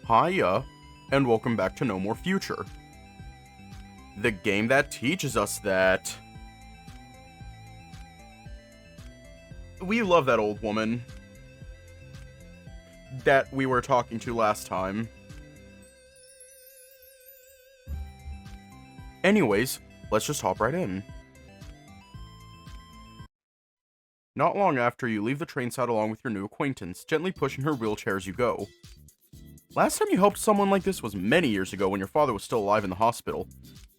Hiya, and welcome back to No More Future. The game that teaches us that... We love that old woman that we were talking to last time. Anyways, let's just hop right in. Not long after, you leave the train side along with your new acquaintance, gently pushing her wheelchair as you go. Last time you helped someone like this was many years ago when your father was still alive in the hospital.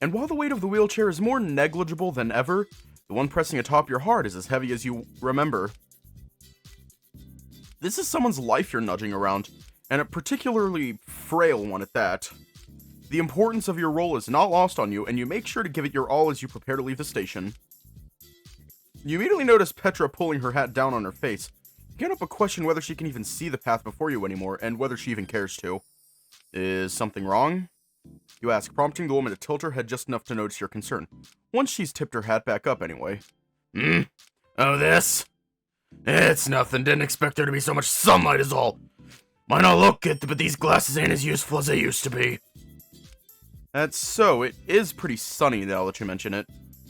And while the weight of the wheelchair is more negligible than ever, the one pressing atop your heart is as heavy as you remember. This is someone's life you're nudging around, and a particularly frail one at that. The importance of your role is not lost on you, and you make sure to give it your all as you prepare to leave the station. You immediately notice Petra pulling her hat down on her face. You can't help but question whether she can even see the path before you anymore, and whether she even cares to. Is something wrong? You ask, prompting the woman to tilt her head just enough to notice your concern. Once she's tipped her hat back up anyway. Oh, this? It's nothing. Didn't expect there to be so much sunlight is all. Might not look it, but these glasses ain't as useful as they used to be. That's so. It is pretty sunny now that you mention it.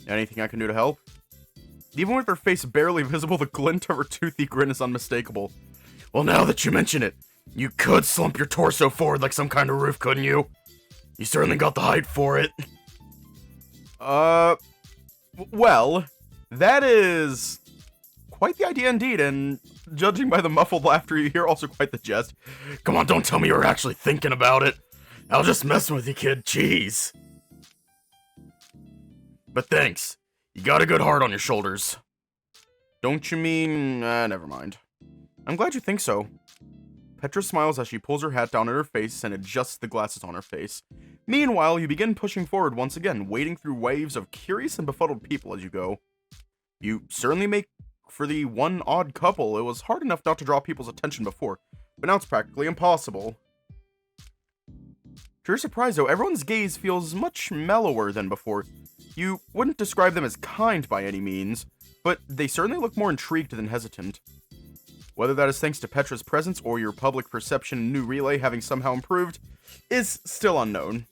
Anything I can do to help? Even with her face barely visible, the glint of her toothy grin is unmistakable. Well, now that you mention it, you could slump your torso forward like some kind of roof, couldn't you? You certainly got the height for it. Well, that is quite the idea indeed, and judging by the muffled laughter you hear, also quite the jest. Come on, don't tell me you were actually thinking about it. I was just messing with you, kid. Jeez. But thanks. You got a good heart on your shoulders. Don't you mean... never mind. I'm glad you think so. Petra smiles as she pulls her hat down at her face and adjusts the glasses on her face. Meanwhile, you begin pushing forward once again, wading through waves of curious and befuddled people as you go. You certainly make for the one odd couple. It was hard enough not to draw people's attention before, but now it's practically impossible. To your surprise, though, everyone's gaze feels much mellower than before. You wouldn't describe them as kind by any means, but they certainly look more intrigued than hesitant. Whether that is thanks to Petra's presence or your public perception and new relay having somehow improved, is still unknown.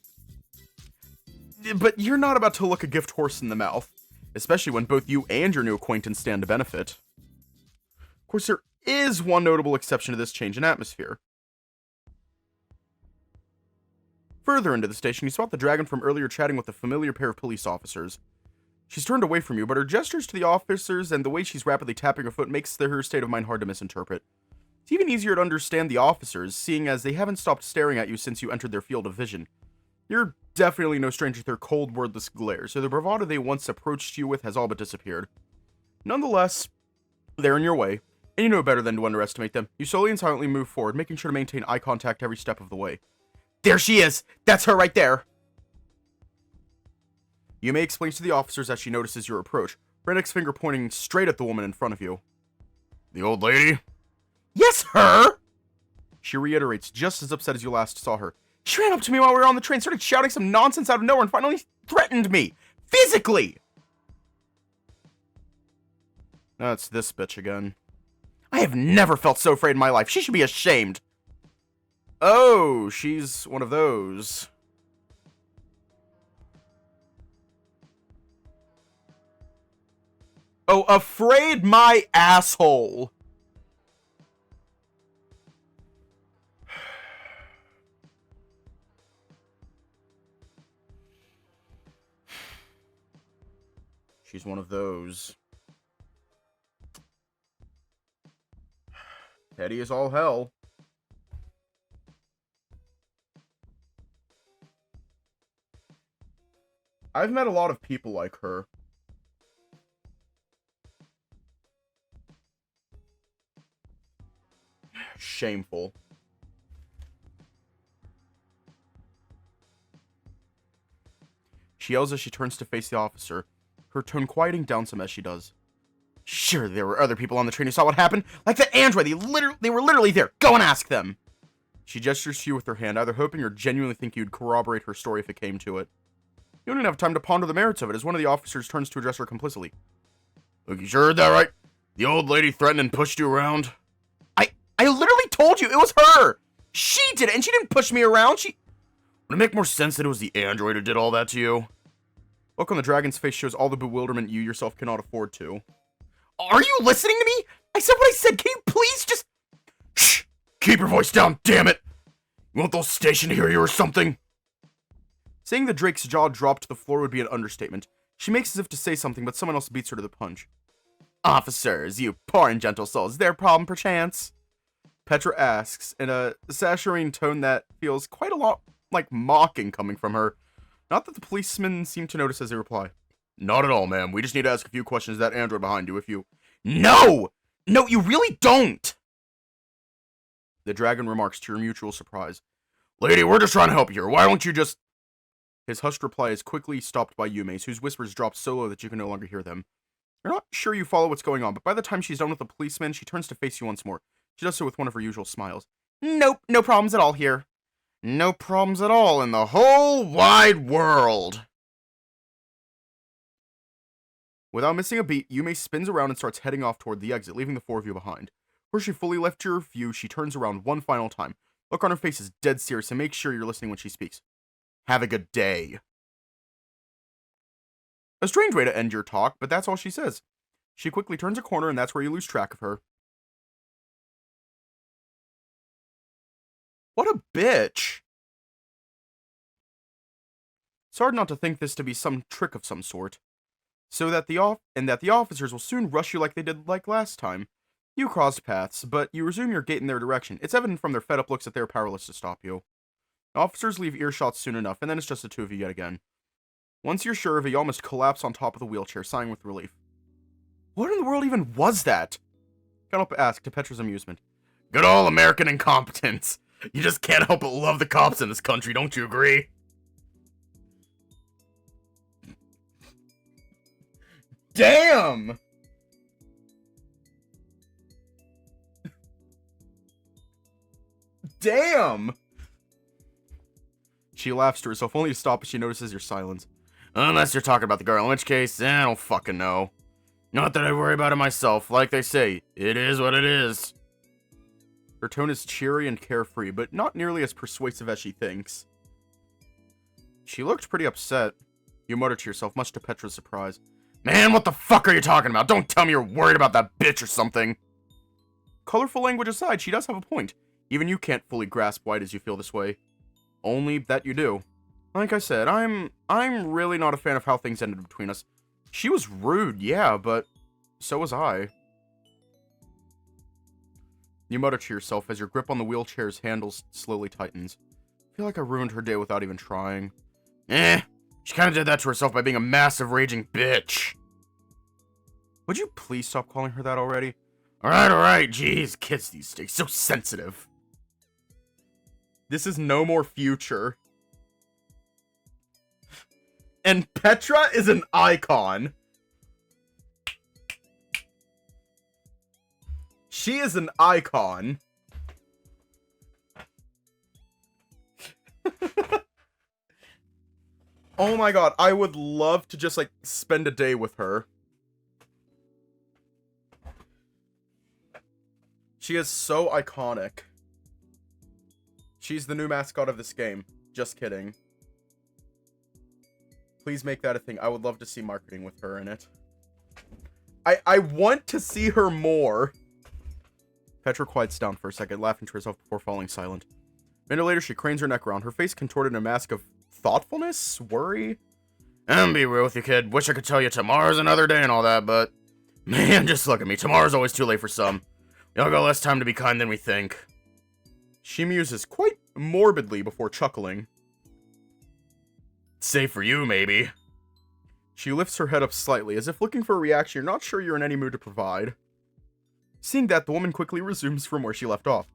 But you're not about to look a gift horse in the mouth, especially when both you and your new acquaintance stand to benefit. Of course, there is one notable exception to this change in atmosphere. Further into the station, you spot the dragon from earlier chatting with a familiar pair of police officers. She's turned away from you, but her gestures to the officers and the way she's rapidly tapping her foot makes her state of mind hard to misinterpret. It's even easier to understand the officers, seeing as they haven't stopped staring at you since you entered their field of vision. You're definitely no stranger to their cold, wordless glare, so the bravado they once approached you with has all but disappeared. Nonetheless, they're in your way, and you know better than to underestimate them. You slowly and silently move forward, making sure to maintain eye contact every step of the way. There she is! That's her right there! You may explain to the officers as she notices your approach, her index finger pointing straight at the woman in front of you. The old lady? Yes, her! She reiterates, just as upset as you last saw her. She ran up to me while we were on the train, started shouting some nonsense out of nowhere, and finally threatened me! Physically! That's this bitch again. I have never felt so afraid in my life. She should be ashamed. Oh, she's one of those. Oh, afraid my asshole. She's one of those. Petty as all hell. I've met a lot of people like her. Shameful. She yells as she turns to face the officer, her tone quieting down some as she does. Sure, there were other people on the train who saw what happened. Like that android, they were literally there. Go and ask them. She gestures to you with her hand, either hoping or genuinely think you'd corroborate her story if it came to it. You don't even have time to ponder the merits of it, as one of the officers turns to address her complacently. Look, you sure heard that right? The old lady threatened and pushed you around? I literally told you it was her! She did it, and she didn't push me around. Would it make more sense that it was the android who did all that to you? Look on the dragon's face shows all the bewilderment you yourself cannot afford to. Are you listening to me? I said what I said. Can you please just... Shh! Keep your voice down, damn it! You want the whole station to hear you or something? Saying that Drake's jaw dropped to the floor would be an understatement. She makes as if to say something, but someone else beats her to the punch. Officers, you poor and gentle souls, is there a problem perchance? Petra asks, in a saccharine tone that feels quite a lot like mocking coming from her. Not that the policemen seem to notice as they reply. Not at all, ma'am. We just need to ask a few questions of that android behind you if you... No! No, you really don't! The dragon remarks to your mutual surprise. Lady, we're just trying to help you here. Why don't you just... His hushed reply is quickly stopped by Yume's, whose whispers drop so low that you can no longer hear them. You're not sure you follow what's going on, but by the time she's done with the policeman, she turns to face you once more. She does so with one of her usual smiles. Nope, no problems at all here. No problems at all in the whole wide world. Without missing a beat, Yume spins around and starts heading off toward the exit, leaving the four of you behind. Before she fully left your view, she turns around one final time. Look on her face is dead serious and make sure you're listening when she speaks. Have a good day. A strange way to end your talk, but that's all she says. She quickly turns a corner and that's where you lose track of her. What a bitch! It's hard not to think this to be some trick of some sort. So that the officers will soon rush you like they did last time. You crossed paths, but you resume your gait in their direction. It's evident from their fed-up looks that they are powerless to stop you. Officers leave earshot soon enough, and then it's just the two of you yet again. Once you're sure of it, you almost collapse on top of the wheelchair, sighing with relief. What in the world even was that? Can't ask, to Petra's amusement. Good old American incompetence. You just can't help but love the cops in this country, don't you agree? Damn! Damn! She laughs to herself, only to stop as she notices your silence. Unless you're talking about the girl, in which case, I don't fucking know. Not that I worry about it myself. Like they say, it is what it is. Her tone is cheery and carefree, but not nearly as persuasive as she thinks. She looked pretty upset. You mutter to yourself, much to Petra's surprise. Man, what the fuck are you talking about? Don't tell me you're worried about that bitch or something. Colorful language aside, she does have a point. Even you can't fully grasp why it is you feel this way. Only that you do. Like I said, I'm really not a fan of how things ended between us. She was rude, yeah, but so was I. You mutter to yourself as your grip on the wheelchair's handles slowly tightens. I feel like I ruined her day without even trying. She kinda did that to herself by being a massive raging bitch. Would you please stop calling her that already? Alright, jeez, kids these days, so sensitive. This is no more future. And Petra is an icon. She is an icon. Oh my god, I would love to just, like, spend a day with her. She is so iconic. She's the new mascot of this game. Just kidding. Please make that a thing. I would love to see marketing with her in it. I want to see her more. Petra quiets down for a second, laughing to herself before falling silent. A minute later, she cranes her neck around, her face contorted in a mask of thoughtfulness? Worry? I'm be real with you, kid. Wish I could tell you tomorrow's another day and all that, but... Man, just look at me. Tomorrow's always too late for some. We all got less time to be kind than we think. She muses quite morbidly before chuckling. Safe for you, maybe. She lifts her head up slightly, as if looking for a reaction you're not sure you're in any mood to provide. Seeing that, the woman quickly resumes from where she left off.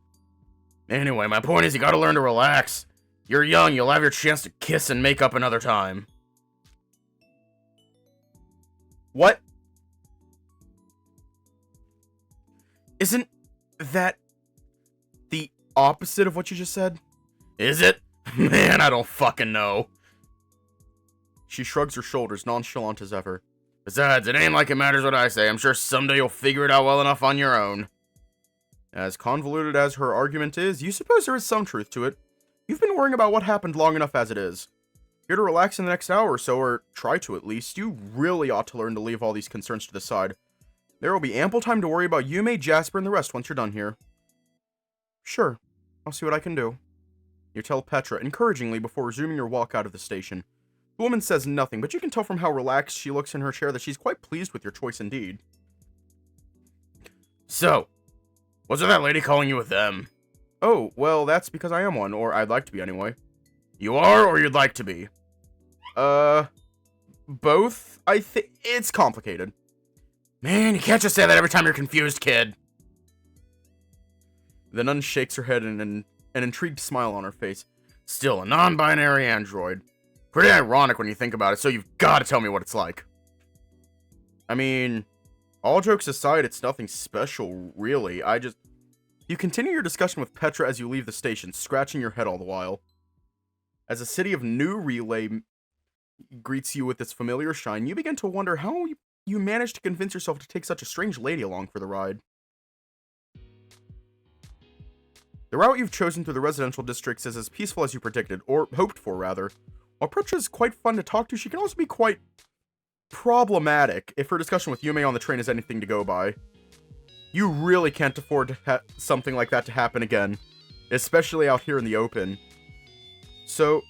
Anyway, my point is you gotta learn to relax. You're young, you'll have your chance to kiss and make up another time. What? Isn't that the opposite of what you just said? Is it? Man, I don't fucking know. She shrugs her shoulders, nonchalant as ever. Besides, it ain't like it matters what I say. I'm sure someday you'll figure it out well enough on your own. As convoluted as her argument is, you suppose there is some truth to it. You've been worrying about what happened long enough as it is. Here to relax in the next hour or so, or try to at least. You really ought to learn to leave all these concerns to the side. There will be ample time to worry about Yume, Jasper, and the rest once you're done here. Sure, I'll see what I can do. You tell Petra encouragingly before resuming your walk out of the station. The woman says nothing, but you can tell from how relaxed she looks in her chair that she's quite pleased with your choice indeed. So, wasn't that lady calling you a them? Oh, well, that's because I am one, or I'd like to be anyway. You are, or you'd like to be? Both? I think it's complicated. Man, you can't just say that every time you're confused, kid. The nun shakes her head and an intrigued smile on her face. Still a non-binary android. Pretty ironic when you think about it, so you've got to tell me what it's like. I mean, all jokes aside, it's nothing special, really. You continue your discussion with Petra as you leave the station, scratching your head all the while. As a city of New Relay greets you with its familiar shine, you begin to wonder how you managed to convince yourself to take such a strange lady along for the ride. The route you've chosen through the residential districts is as peaceful as you predicted, or hoped for, rather. While Petra is quite fun to talk to, she can also be quite problematic if her discussion with Yume on the train is anything to go by. You really can't afford to something like that to happen again, especially out here in the open. So,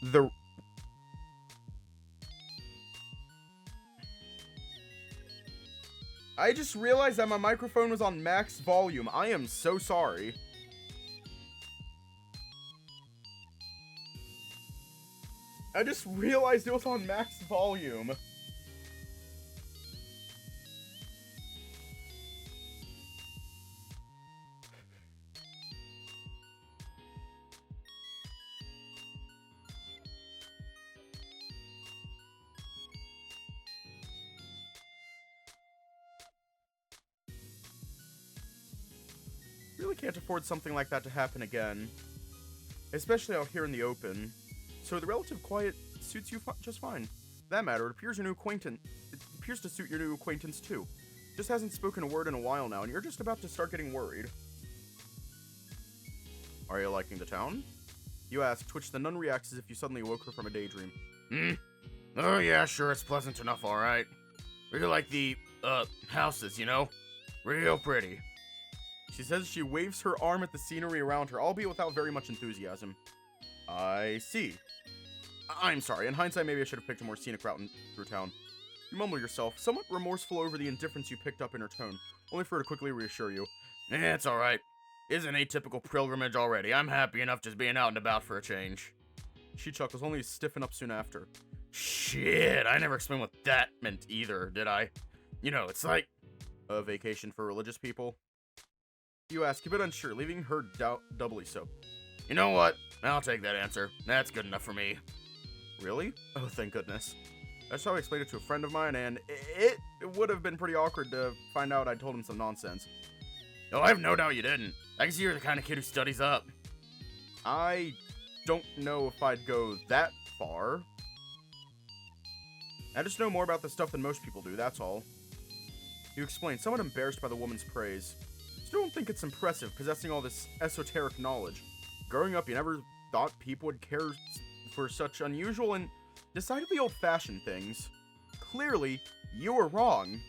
I just realized that my microphone was on max volume. I am so sorry. I just realized it was on max volume. Really can't afford something like that to happen again. Especially out here in the open. So the relative quiet suits you just fine. For that matter, it appears to suit your new acquaintance too. Just hasn't spoken a word in a while now, and you're just about to start getting worried. Are you liking the town? You ask, which the nun reacts as if you suddenly woke her from a daydream. Oh yeah, sure, it's pleasant enough, alright. Really like the, houses, you know? Real pretty. She says she waves her arm at the scenery around her, albeit without very much enthusiasm. I see. I'm sorry, in hindsight maybe I should have picked a more scenic route through town. You mumble yourself, somewhat remorseful over the indifference you picked up in her tone, only for her to quickly reassure you. It's alright. It's an atypical pilgrimage already. I'm happy enough just being out and about for a change. She chuckles, only to stiffen up soon after. Shit, I never explained what that meant either, did I? You know, it's like a vacation for religious people. You ask, a bit unsure, leaving her doubly so. You know what? I'll take that answer. That's good enough for me. Really? Oh, thank goodness. That's how I explained it to a friend of mine, and it would have been pretty awkward to find out I told him some nonsense. Oh, I have no doubt you didn't. I can see you're the kind of kid who studies up. I don't know if I'd go that far. I just know more about this stuff than most people do, that's all. You explain, somewhat embarrassed by the woman's praise. Still don't think it's impressive, possessing all this esoteric knowledge. Growing up, you never thought people would care for such unusual and decidedly old-fashioned things. Clearly, you were wrong.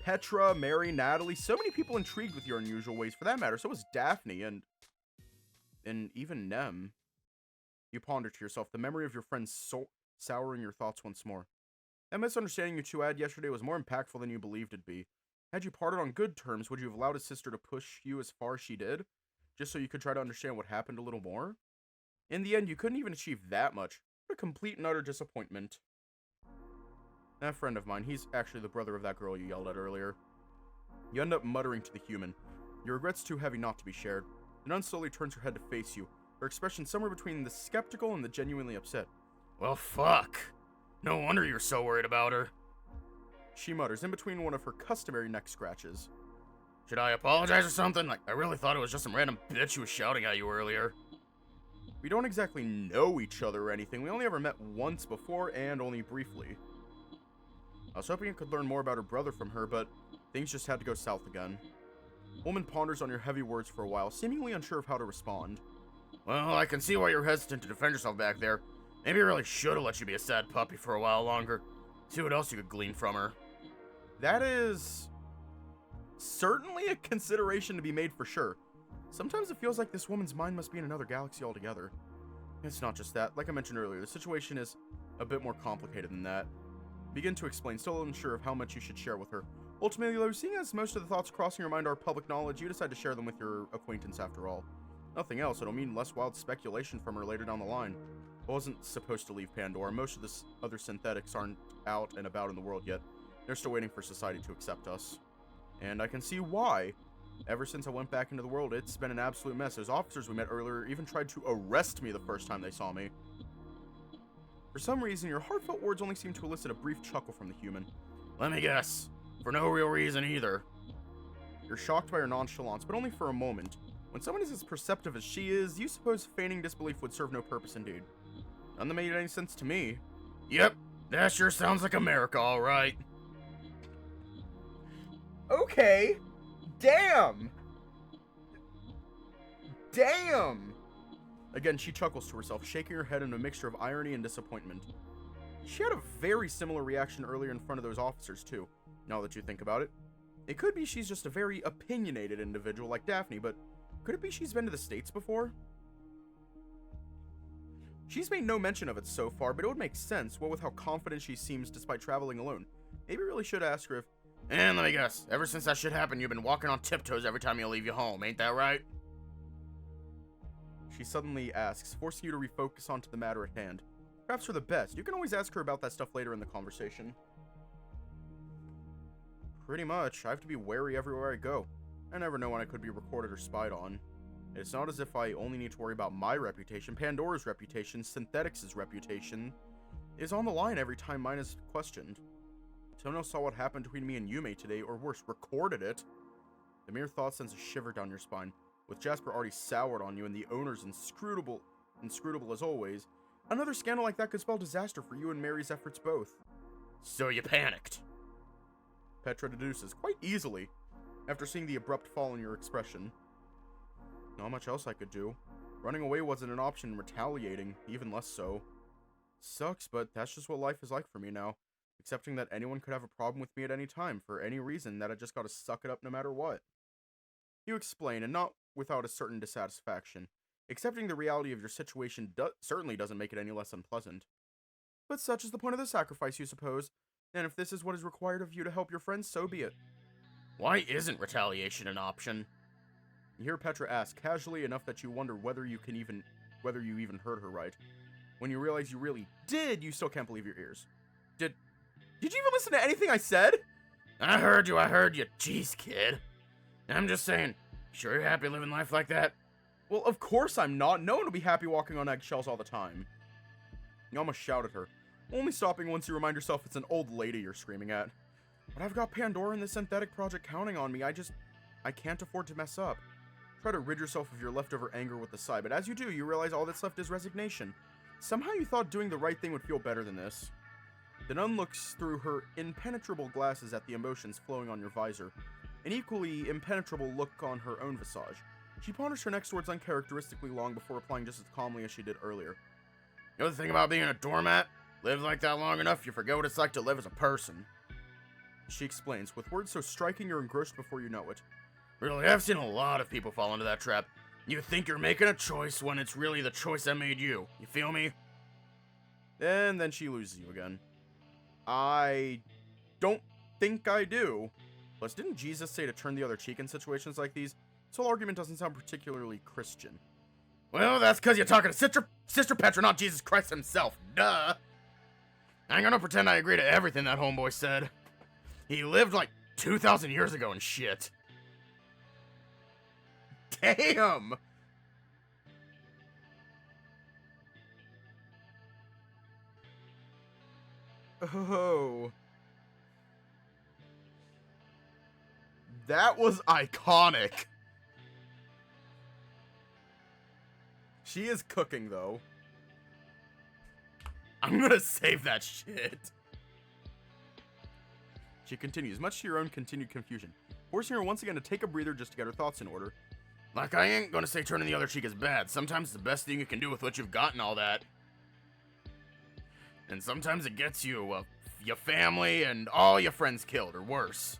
Petra, Mary, Natalie, so many people intrigued with your unusual ways. For that matter, so was Daphne and even Nem. You ponder to yourself, the memory of your friends souring your thoughts once more. That misunderstanding you two had yesterday was more impactful than you believed it'd be. Had you parted on good terms, would you have allowed his sister to push you as far as she did? Just so you could try to understand what happened a little more? In the end, you couldn't even achieve that much. What a complete and utter disappointment. That friend of mine, he's actually the brother of that girl you yelled at earlier. You end up muttering to the human. Your regret's too heavy not to be shared. The nun slowly turns her head to face you, her expression somewhere between the skeptical and the genuinely upset. Well, fuck. No wonder you're so worried about her. She mutters, in between one of her customary neck scratches. Should I apologize or something? Like, I really thought it was just some random bitch who was shouting at you earlier. We don't exactly know each other or anything. We only ever met once before, and only briefly. I was hoping I could learn more about her brother from her, but things just had to go south again. Woman ponders on your heavy words for a while, seemingly unsure of how to respond. Well, I can see why you're hesitant to defend yourself back there. Maybe I really should have let you be a sad puppy for a while longer. See what else you could glean from her. That is certainly a consideration to be made for sure. Sometimes it feels like this woman's mind must be in another galaxy altogether. It's not just that. Like I mentioned earlier, the situation is a bit more complicated than that. Begin to explain, still unsure of how much you should share with her. Ultimately, though, seeing as most of the thoughts crossing your mind are public knowledge, you decide to share them with your acquaintance after all. Nothing else, it'll mean less wild speculation from her later down the line. I wasn't supposed to leave Pandora. Most of the other synthetics aren't out and about in the world yet. They're still waiting for society to accept us. And I can see why. Ever since I went back into the world, it's been an absolute mess. Those officers we met earlier even tried to arrest me the first time they saw me. For some reason, your heartfelt words only seem to elicit a brief chuckle from the human. Let me guess. For no real reason either. You're shocked by her nonchalance, but only for a moment. When someone is as perceptive as she is, you suppose feigning disbelief would serve no purpose indeed. None that made any sense to me. Yep, that sure sounds like America, alright. Okay. Damn! Damn! Again, she chuckles to herself, shaking her head in a mixture of irony and disappointment. She had a very similar reaction earlier in front of those officers, too, now that you think about it. It could be she's just a very opinionated individual like Daphne, but could it be she's been to the States before? She's made no mention of it so far, but it would make sense, what with how confident she seems despite traveling alone. Maybe really should ask her if... And let me guess, ever since that shit happened, you've been walking on tiptoes every time you leave your home, ain't that right? She suddenly asks, forcing you to refocus onto the matter at hand. Perhaps for the best. You can always ask her about that stuff later in the conversation. Pretty much. I have to be wary everywhere I go. I never know when I could be recorded or spied on. It's not as if I only need to worry about my reputation. Pandora's reputation, Synthetics' reputation, is on the line every time mine is questioned. Tono saw what happened between me and Yume today, or worse, recorded it. The mere thought sends a shiver down your spine. With Jasper already soured on you and the owners inscrutable as always, another scandal like that could spell disaster for you and Mary's efforts both. So you panicked. Petra deduces, quite easily, after seeing the abrupt fall in your expression. Not much else I could do. Running away wasn't an option, retaliating, even less so. Sucks, but that's just what life is like for me now. Accepting that anyone could have a problem with me at any time, for any reason, that I just gotta suck it up no matter what. You explain, and not without a certain dissatisfaction. Accepting the reality of your situation certainly doesn't make it any less unpleasant. But such is the point of the sacrifice, you suppose. And if this is what is required of you to help your friends, so be it. Why isn't retaliation an option? You hear Petra ask, casually enough that you wonder whether you even heard her right. When you realize you really did, you still can't believe your ears. Did you even listen to anything I said? I heard you, jeez, kid. I'm just saying, sure you're happy living life like that? Well, of course I'm not. No one will be happy walking on eggshells all the time. You almost shout at her, only stopping once you remind yourself it's an old lady you're screaming at. But I've got Pandora and the synthetic project counting on me. I can't afford to mess up. Try to rid yourself of your leftover anger with a sigh, but as you do, you realize all that's left is resignation. Somehow you thought doing the right thing would feel better than this. The nun looks through her impenetrable glasses at the emotions flowing on your visor, an equally impenetrable look on her own visage. She ponders her next words uncharacteristically long before replying just as calmly as she did earlier. You know the thing about being a doormat? Live like that long enough, you forget what it's like to live as a person. She explains, with words so striking you're engrossed before you know it. Really, I've seen a lot of people fall into that trap. You think you're making a choice when it's really the choice that made you. You feel me? And then she loses you again. I don't think I do. Plus, didn't Jesus say to turn the other cheek in situations like these? This whole argument doesn't sound particularly Christian. Well, that's because you're talking to Sister Petra, not Jesus Christ himself. Duh. I ain't gonna pretend I agree to everything that homeboy said. He lived like 2,000 years ago and shit. Damn! Oh. That was iconic. She is cooking, though. I'm gonna save that shit. She continues, much to your own continued confusion. forcing her once again to take a breather just to get her thoughts in order. Like, I ain't gonna say turning the other cheek is bad. Sometimes it's the best thing you can do with what you've got and all that. And sometimes it gets you, your family and all your friends killed, or worse.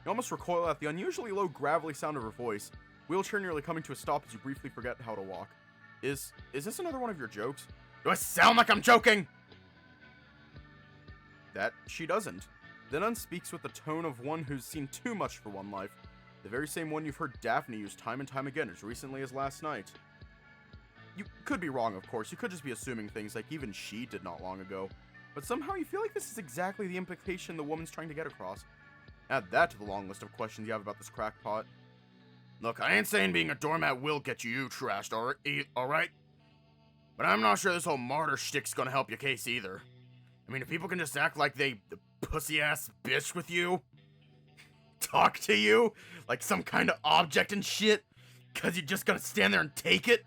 You almost recoil at the unusually low gravelly sound of her voice, wheelchair nearly coming to a stop as you briefly forget how to walk. Is this another one of your jokes? Do I sound like I'm joking? That she doesn't. Then unspeaks with the tone of one who's seen too much for one life. The very same one you've heard Daphne use time and time again as recently as last night. You could be wrong, of course. You could just be assuming things like even she did not long ago. But somehow you feel like this is exactly the implication the woman's trying to get across. Add that to the long list of questions you have about this crackpot. Look, I ain't saying being a doormat will get you trashed, alright? But I'm not sure this whole martyr shtick's gonna help your case either. I mean, if people can just act like the pussy-ass bitch with you, talk to you like some kind of object and shit, cause you're just gonna stand there and take it,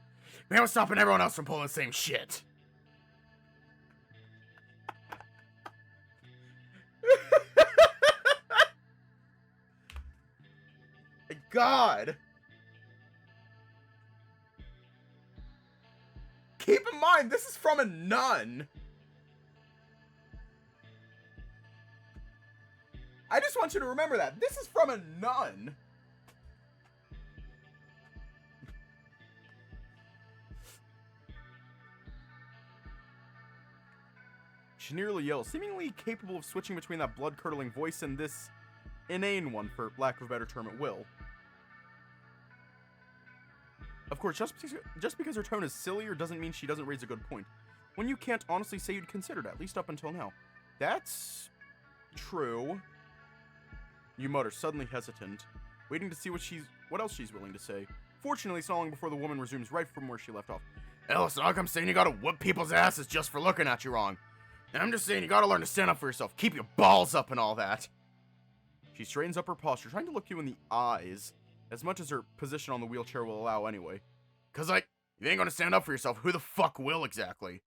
man, what's stopping everyone else from pulling the same shit? God! Keep in mind, this is from a nun! I just want you to remember that. This is from a nun! She nearly yells, seemingly capable of switching between that blood-curdling voice and this inane one, for lack of a better term at will. Of course, just because her tone is sillier doesn't mean she doesn't raise a good point. When you can't honestly say you'd considered, at least up until now. That's true. You mutter, suddenly hesitant, waiting to see what else she's willing to say. Fortunately, it's not long before the woman resumes right from where she left off. Ellis, I'm saying you gotta whoop people's asses just for looking at you wrong. And I'm just saying you gotta learn to stand up for yourself, keep your balls up and all that. She straightens up her posture, trying to look you in the eyes, as much as her position on the wheelchair will allow anyway. Cause like, if you ain't gonna stand up for yourself, who the fuck will exactly?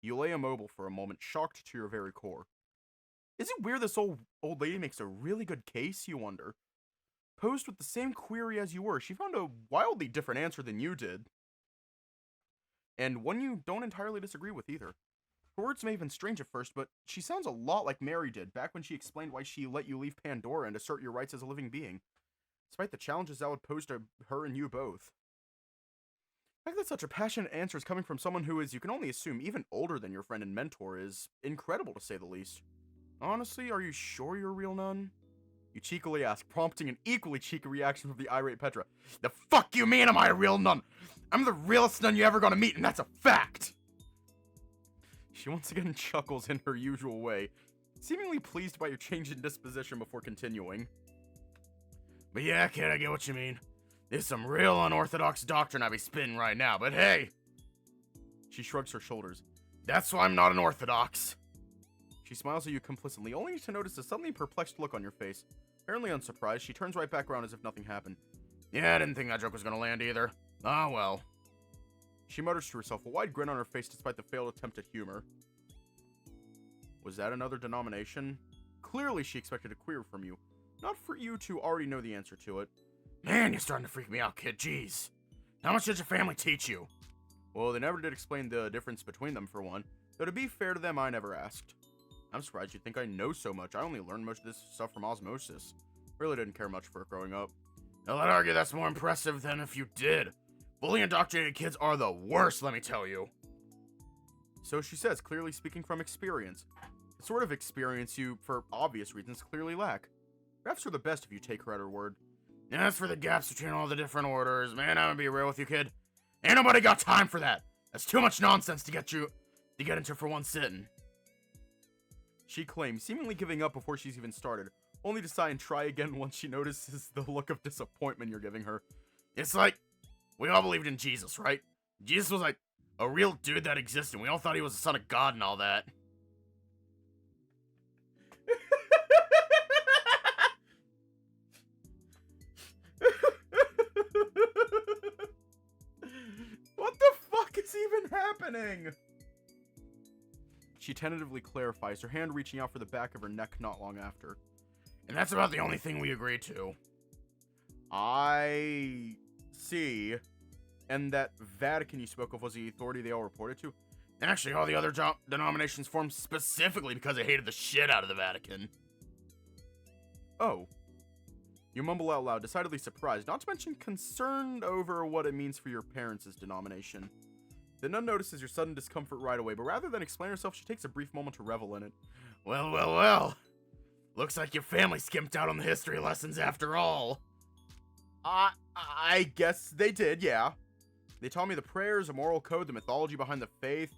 You lay immobile for a moment, shocked to your very core. Is it weird this old lady makes a really good case, you wonder? Posed with the same query as you were, she found a wildly different answer than you did. And one you don't entirely disagree with either. Her words may have been strange at first, but she sounds a lot like Mary did back when she explained why she let you leave Pandora and assert your rights as a living being, despite the challenges that would pose to her and you both. The fact that such a passionate answer is coming from someone who is, you can only assume, even older than your friend and mentor is incredible to say the least. Honestly, are you sure you're a real nun? You cheekily ask, prompting an equally cheeky reaction from the irate Petra. The fuck you mean am I a real nun? I'm the realest nun you're ever gonna meet, and that's a fact! She once again chuckles in her usual way, seemingly pleased by your change in disposition before continuing. But yeah, kid, I get what you mean. There's some real unorthodox doctrine I be spitting right now, but hey! She shrugs her shoulders. That's why I'm not an orthodox. She smiles at you complacently, only to notice a suddenly perplexed look on your face. Apparently unsurprised, she turns right back around as if nothing happened. Yeah, I didn't think that joke was gonna land either. Ah, well. She mutters to herself, a wide grin on her face despite the failed attempt at humor. Was that another denomination? Clearly she expected a query from you, not for you to already know the answer to it. Man, you're starting to freak me out, kid, jeez. How much did your family teach you? Well, they never did explain the difference between them, for one. Though to be fair to them, I never asked. I'm surprised you think I know so much. I only learned most of this stuff from osmosis. Really didn't care much for it growing up. Now, I'd argue that's more impressive than if you did. Fully indoctrinated kids are the worst, let me tell you. So she says, clearly speaking from experience. The sort of experience you, for obvious reasons, clearly lack. Perhaps for the best if you take her at her word. As for the gaps between all the different orders, man, I'm gonna be real with you, kid. Ain't nobody got time for that. That's too much nonsense to get into for one sitting. She claims, seemingly giving up before she's even started, only to sigh and try again once she notices the look of disappointment you're giving her. It's like, we all believed in Jesus, right? Jesus was like a real dude that existed, and we all thought he was the son of God and all that. What the fuck is even happening? She tentatively clarifies, her hand reaching out for the back of her neck not long after. And that's about the only thing we agreed to. I see. And that Vatican you spoke of was the authority they all reported to? Actually, all the other denominations formed specifically because they hated the shit out of the Vatican. Oh. You mumble out loud, decidedly surprised, not to mention concerned over what it means for your parents' denomination. The nun notices your sudden discomfort right away, but rather than explain herself, she takes a brief moment to revel in it. Well. Looks like your family skimped out on the history lessons after all. I guess they did, yeah. They taught me the prayers, a moral code, the mythology behind the faith.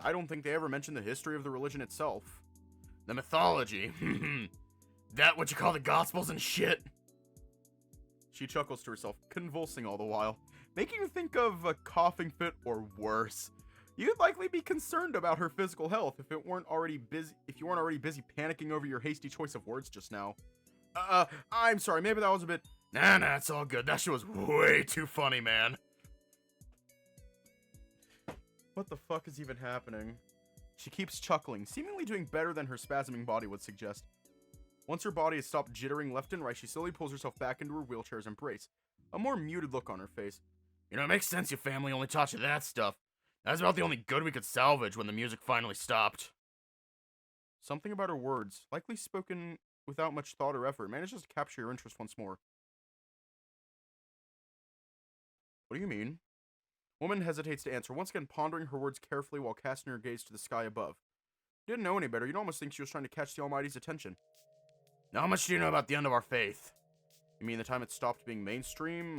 I don't think they ever mentioned the history of the religion itself. The mythology? That what you call the Gospels and shit? She chuckles to herself, convulsing all the while, making you think of a coughing fit or worse. You'd likely be concerned about her physical health if you weren't already busy panicking over your hasty choice of words just now. I'm sorry, maybe that was a bit... Nah, it's all good. That shit was way too funny, man. What the fuck is even happening? She keeps chuckling, seemingly doing better than her spasming body would suggest. Once her body has stopped jittering left and right, she slowly pulls herself back into her wheelchair's embrace, a more muted look on her face. You know, it makes sense your family only taught you that stuff. That's about the only good we could salvage when the music finally stopped. Something about her words, likely spoken without much thought or effort, manages to capture your interest once more. What do you mean? Woman hesitates to answer, once again pondering her words carefully while casting her gaze to the sky above. You didn't know any better, you'd almost think she was trying to catch the Almighty's attention. Now, how much do you know about the end of our faith? You mean the time it stopped being mainstream?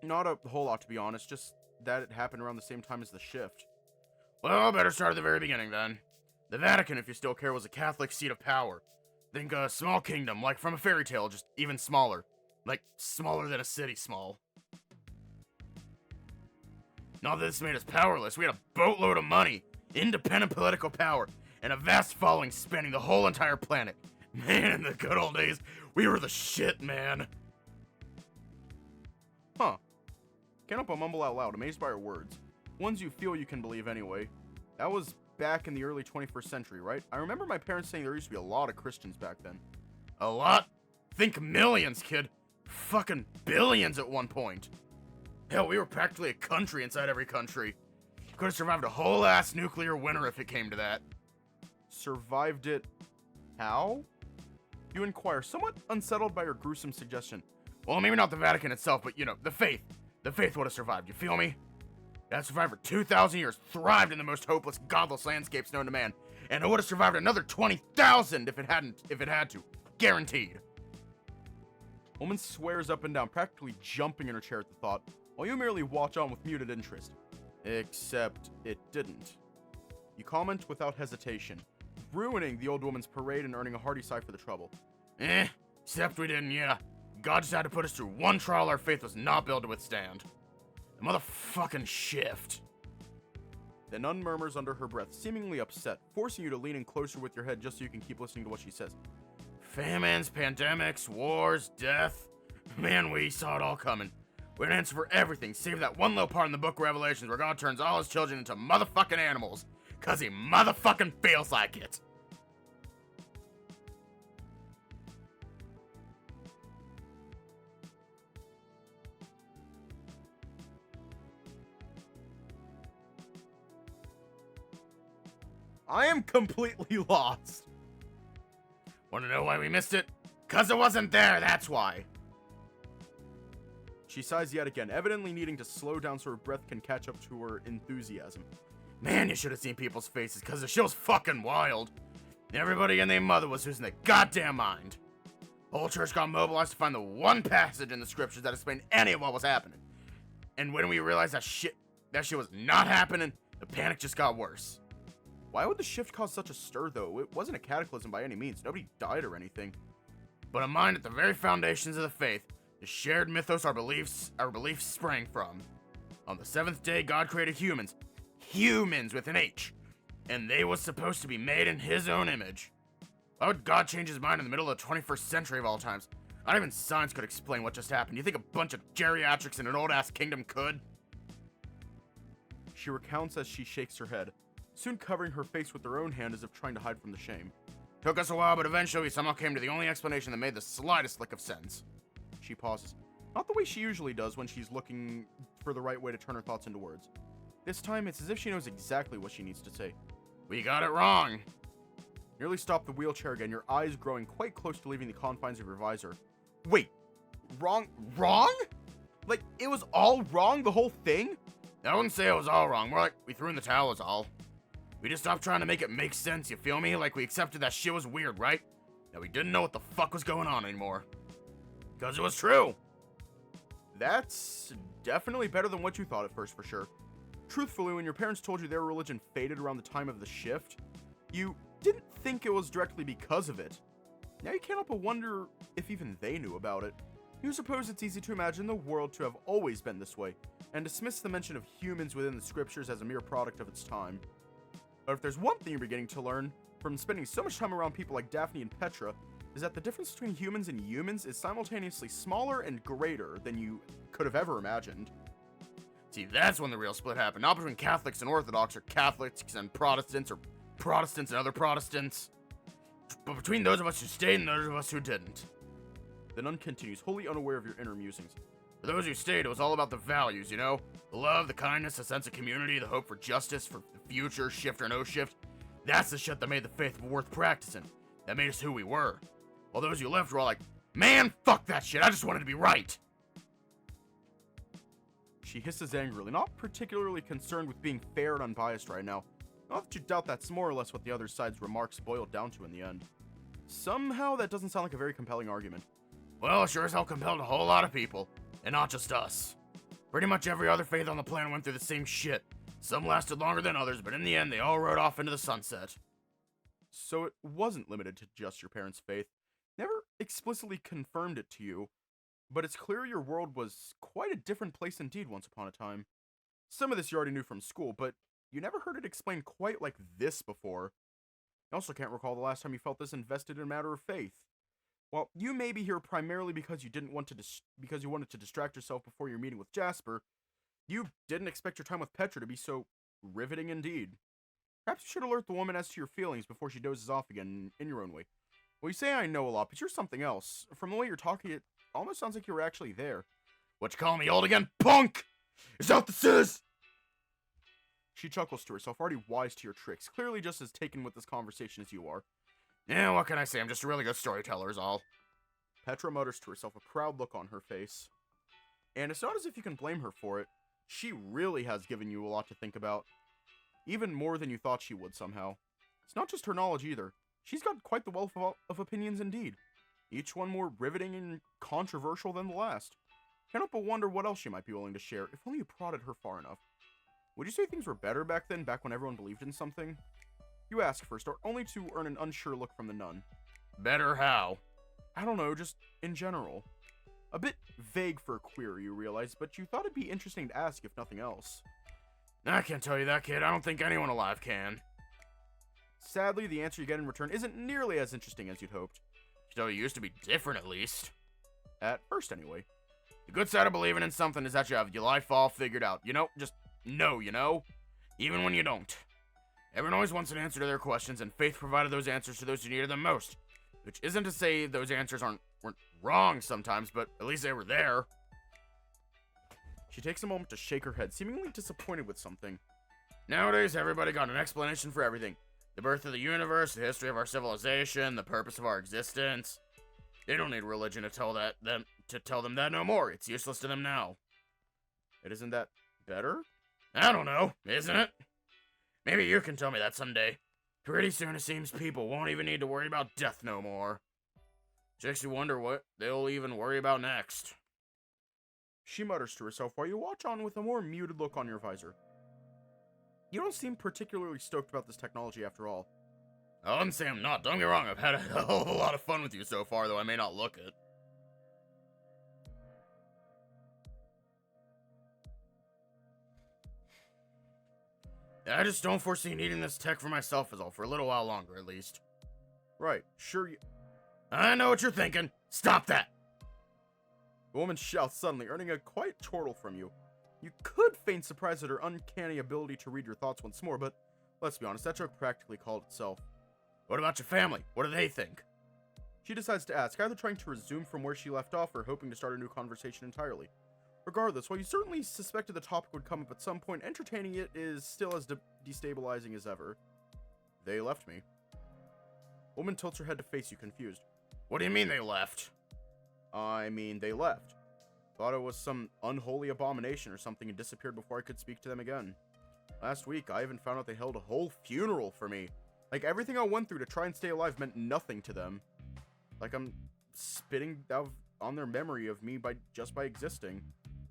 Not a whole lot, to be honest, just that it happened around the same time as the shift. Well, better start at the very beginning, then. The Vatican, if you still care, was a Catholic seat of power. Think a small kingdom, like from a fairy tale, just even smaller. Like, smaller than a city small. Not that this made us powerless, we had a boatload of money, independent political power, and a vast following spanning the whole entire planet. Man, in the good old days, we were the shit, man. Huh. Can't help but mumble out loud, amazed by her words. Ones you feel you can believe anyway. That was back in the early 21st century, right? I remember my parents saying there used to be a lot of Christians back then. A lot? Think millions, kid. Fucking billions at one point. Hell, we were practically a country inside every country. Could have survived a whole ass nuclear winter if it came to that. Survived it how? You inquire, somewhat unsettled by her gruesome suggestion. Well, maybe not the Vatican itself, but, you know, the faith. The faith would have survived, you feel me? That survived for 2,000 years, thrived in the most hopeless, godless landscapes known to man, and it would have survived another 20,000 if it had to. Guaranteed. Woman swears up and down, practically jumping in her chair at the thought, while you merely watch on with muted interest. Except it didn't. You comment without hesitation, ruining the old woman's parade and earning a hearty sigh for the trouble. Except we didn't, yeah. God just had to put us through one trial our faith was not built to withstand. The motherfucking shift. The nun murmurs under her breath, seemingly upset, forcing you to lean in closer with your head just so you can keep listening to what she says. Famines, pandemics, wars, death. Man, we saw it all coming. We had an answer for everything, save that one little part in the book of Revelations where God turns all his children into motherfucking animals. Cause he motherfucking feels like it. I am completely lost. Wanna know why we missed it? Cause it wasn't there, that's why. She sighs yet again, evidently needing to slow down so her breath can catch up to her enthusiasm. Man, you should have seen people's faces, cause the show's fucking wild. Everybody and their mother was losing their goddamn mind. The whole church got mobilized to find the one passage in the scriptures that explained any of what was happening. And when we realized that shit was not happening, the panic just got worse. Why would the shift cause such a stir, though? It wasn't a cataclysm by any means. Nobody died or anything. But a mind at the very foundations of the faith, the shared mythos our beliefs sprang from. On the seventh day, God created humans. Humans with an H. And they was supposed to be made in his own image. Why would God change his mind in the middle of the 21st century of all times? Not even science could explain what just happened. You think a bunch of geriatrics in an old-ass kingdom could? She recounts as she shakes her head, soon covering her face with her own hand as if trying to hide from the shame. Took us a while, but eventually we somehow came to the only explanation that made the slightest lick of sense. She pauses. Not the way she usually does when she's looking for the right way to turn her thoughts into words. This time, it's as if she knows exactly what she needs to say. We got it wrong. Nearly stop the wheelchair again, your eyes growing quite close to leaving the confines of your visor. Wait, wrong? Like, it was all wrong, the whole thing? I wouldn't say it was all wrong, more like we threw in the towel is all. We just stopped trying to make it make sense, you feel me? Like we accepted that shit was weird, right? That we didn't know what the fuck was going on anymore. Because it was true. That's definitely better than what you thought at first, for sure. Truthfully, when your parents told you their religion faded around the time of the shift, you didn't think it was directly because of it. Now you can't help but wonder if even they knew about it. You suppose it's easy to imagine the world to have always been this way, and dismiss the mention of humans within the scriptures as a mere product of its time. But if there's one thing you're beginning to learn from spending so much time around people like Daphne and Petra, is that the difference between humans and humans is simultaneously smaller and greater than you could have ever imagined. See, that's when the real split happened. Not between Catholics and Orthodox, or Catholics and Protestants, or Protestants and other Protestants. But between those of us who stayed and those of us who didn't. The nun continues, wholly unaware of your inner musings. For those who stayed, it was all about the values, you know? The love, the kindness, the sense of community, the hope for justice, for the future, shift or no shift. That's the shit that made the faith worth practicing. That made us who we were. While those who left were all like, man, fuck that shit, I just wanted to be right. She hisses angrily, not particularly concerned with being fair and unbiased right now. Not that you doubt that's more or less what the other side's remarks boiled down to in the end. Somehow that doesn't sound like a very compelling argument. Well, it sure as hell compelled a whole lot of people. And not just us. Pretty much every other faith on the planet went through the same shit. Some lasted longer than others, but in the end, they all rode off into the sunset. So it wasn't limited to just your parents' faith. Never explicitly confirmed it to you, but it's clear your world was quite a different place indeed once upon a time. Some of this you already knew from school, but you never heard it explained quite like this before. You also can't recall the last time you felt this invested in a matter of faith. While you may be here primarily because you wanted to distract yourself before your meeting with Jasper, you didn't expect your time with Petra to be so riveting indeed. Perhaps you should alert the woman as to your feelings before she dozes off again in your own way. Well, you say I know a lot, but you're something else. From the way you're talking, it almost sounds like you were actually there. What you calling me old again, punk? Is that what this is? She chuckles to herself, already wise to your tricks, clearly just as taken with this conversation as you are. Yeah, what can I say? I'm just a really good storyteller is all. Petra mutters to herself, a proud look on her face. And it's not as if you can blame her for it. She really has given you a lot to think about. Even more than you thought she would somehow. It's not just her knowledge either. She's got quite the wealth of opinions indeed. Each one more riveting and controversial than the last. Can't help but wonder what else she might be willing to share, if only you prodded her far enough. Would you say things were better back then, back when everyone believed in something? You ask first, or only to earn an unsure look from the nun. Better how? I don't know, just in general. A bit vague for a query, you realize, but you thought it'd be interesting to ask if nothing else. I can't tell you that, kid. I don't think anyone alive can. Sadly, the answer you get in return isn't nearly as interesting as you'd hoped. So it used to be different, at least. At first, anyway. The good side of believing in something is that you have your life all figured out. You know, just know, you know? Even when you don't. Everyone always wants an answer to their questions, and faith provided those answers to those who needed them most. Which isn't to say those answers weren't wrong sometimes, but at least they were there. She takes a moment to shake her head, seemingly disappointed with something. Nowadays, everybody got an explanation for everything. The birth of the universe, the history of our civilization, the purpose of our existence. They don't need religion to tell them that no more. It's useless to them now. It isn't that better? I don't know, isn't it? Maybe you can tell me that someday. Pretty soon it seems people won't even need to worry about death no more. Makes you wonder what they'll even worry about next. She mutters to herself while you watch on with a more muted look on your visor. You don't seem particularly stoked about this technology after all. I wouldn't say I'm not. Don't get me wrong, I've had a hell of a lot of fun with you so far, though I may not look it. I just don't foresee needing this tech for myself is all, for a little while longer at least. Right, sure you... I know what you're thinking. Stop that! The woman shouts suddenly, earning a quiet chortle from you. You could feign surprise at her uncanny ability to read your thoughts once more, but let's be honest, that joke practically called itself. What about your family? What do they think? She decides to ask, either trying to resume from where she left off or hoping to start a new conversation entirely. Regardless, while you certainly suspected the topic would come up at some point, entertaining it is still as destabilizing as ever. They left me. Woman tilts her head to face you, confused. What do you mean they left? I mean, they left. Thought it was some unholy abomination or something and disappeared before I could speak to them again. Last week, I even found out they held a whole funeral for me. Like, everything I went through to try and stay alive meant nothing to them. Like, I'm spitting out on their memory of me just by existing.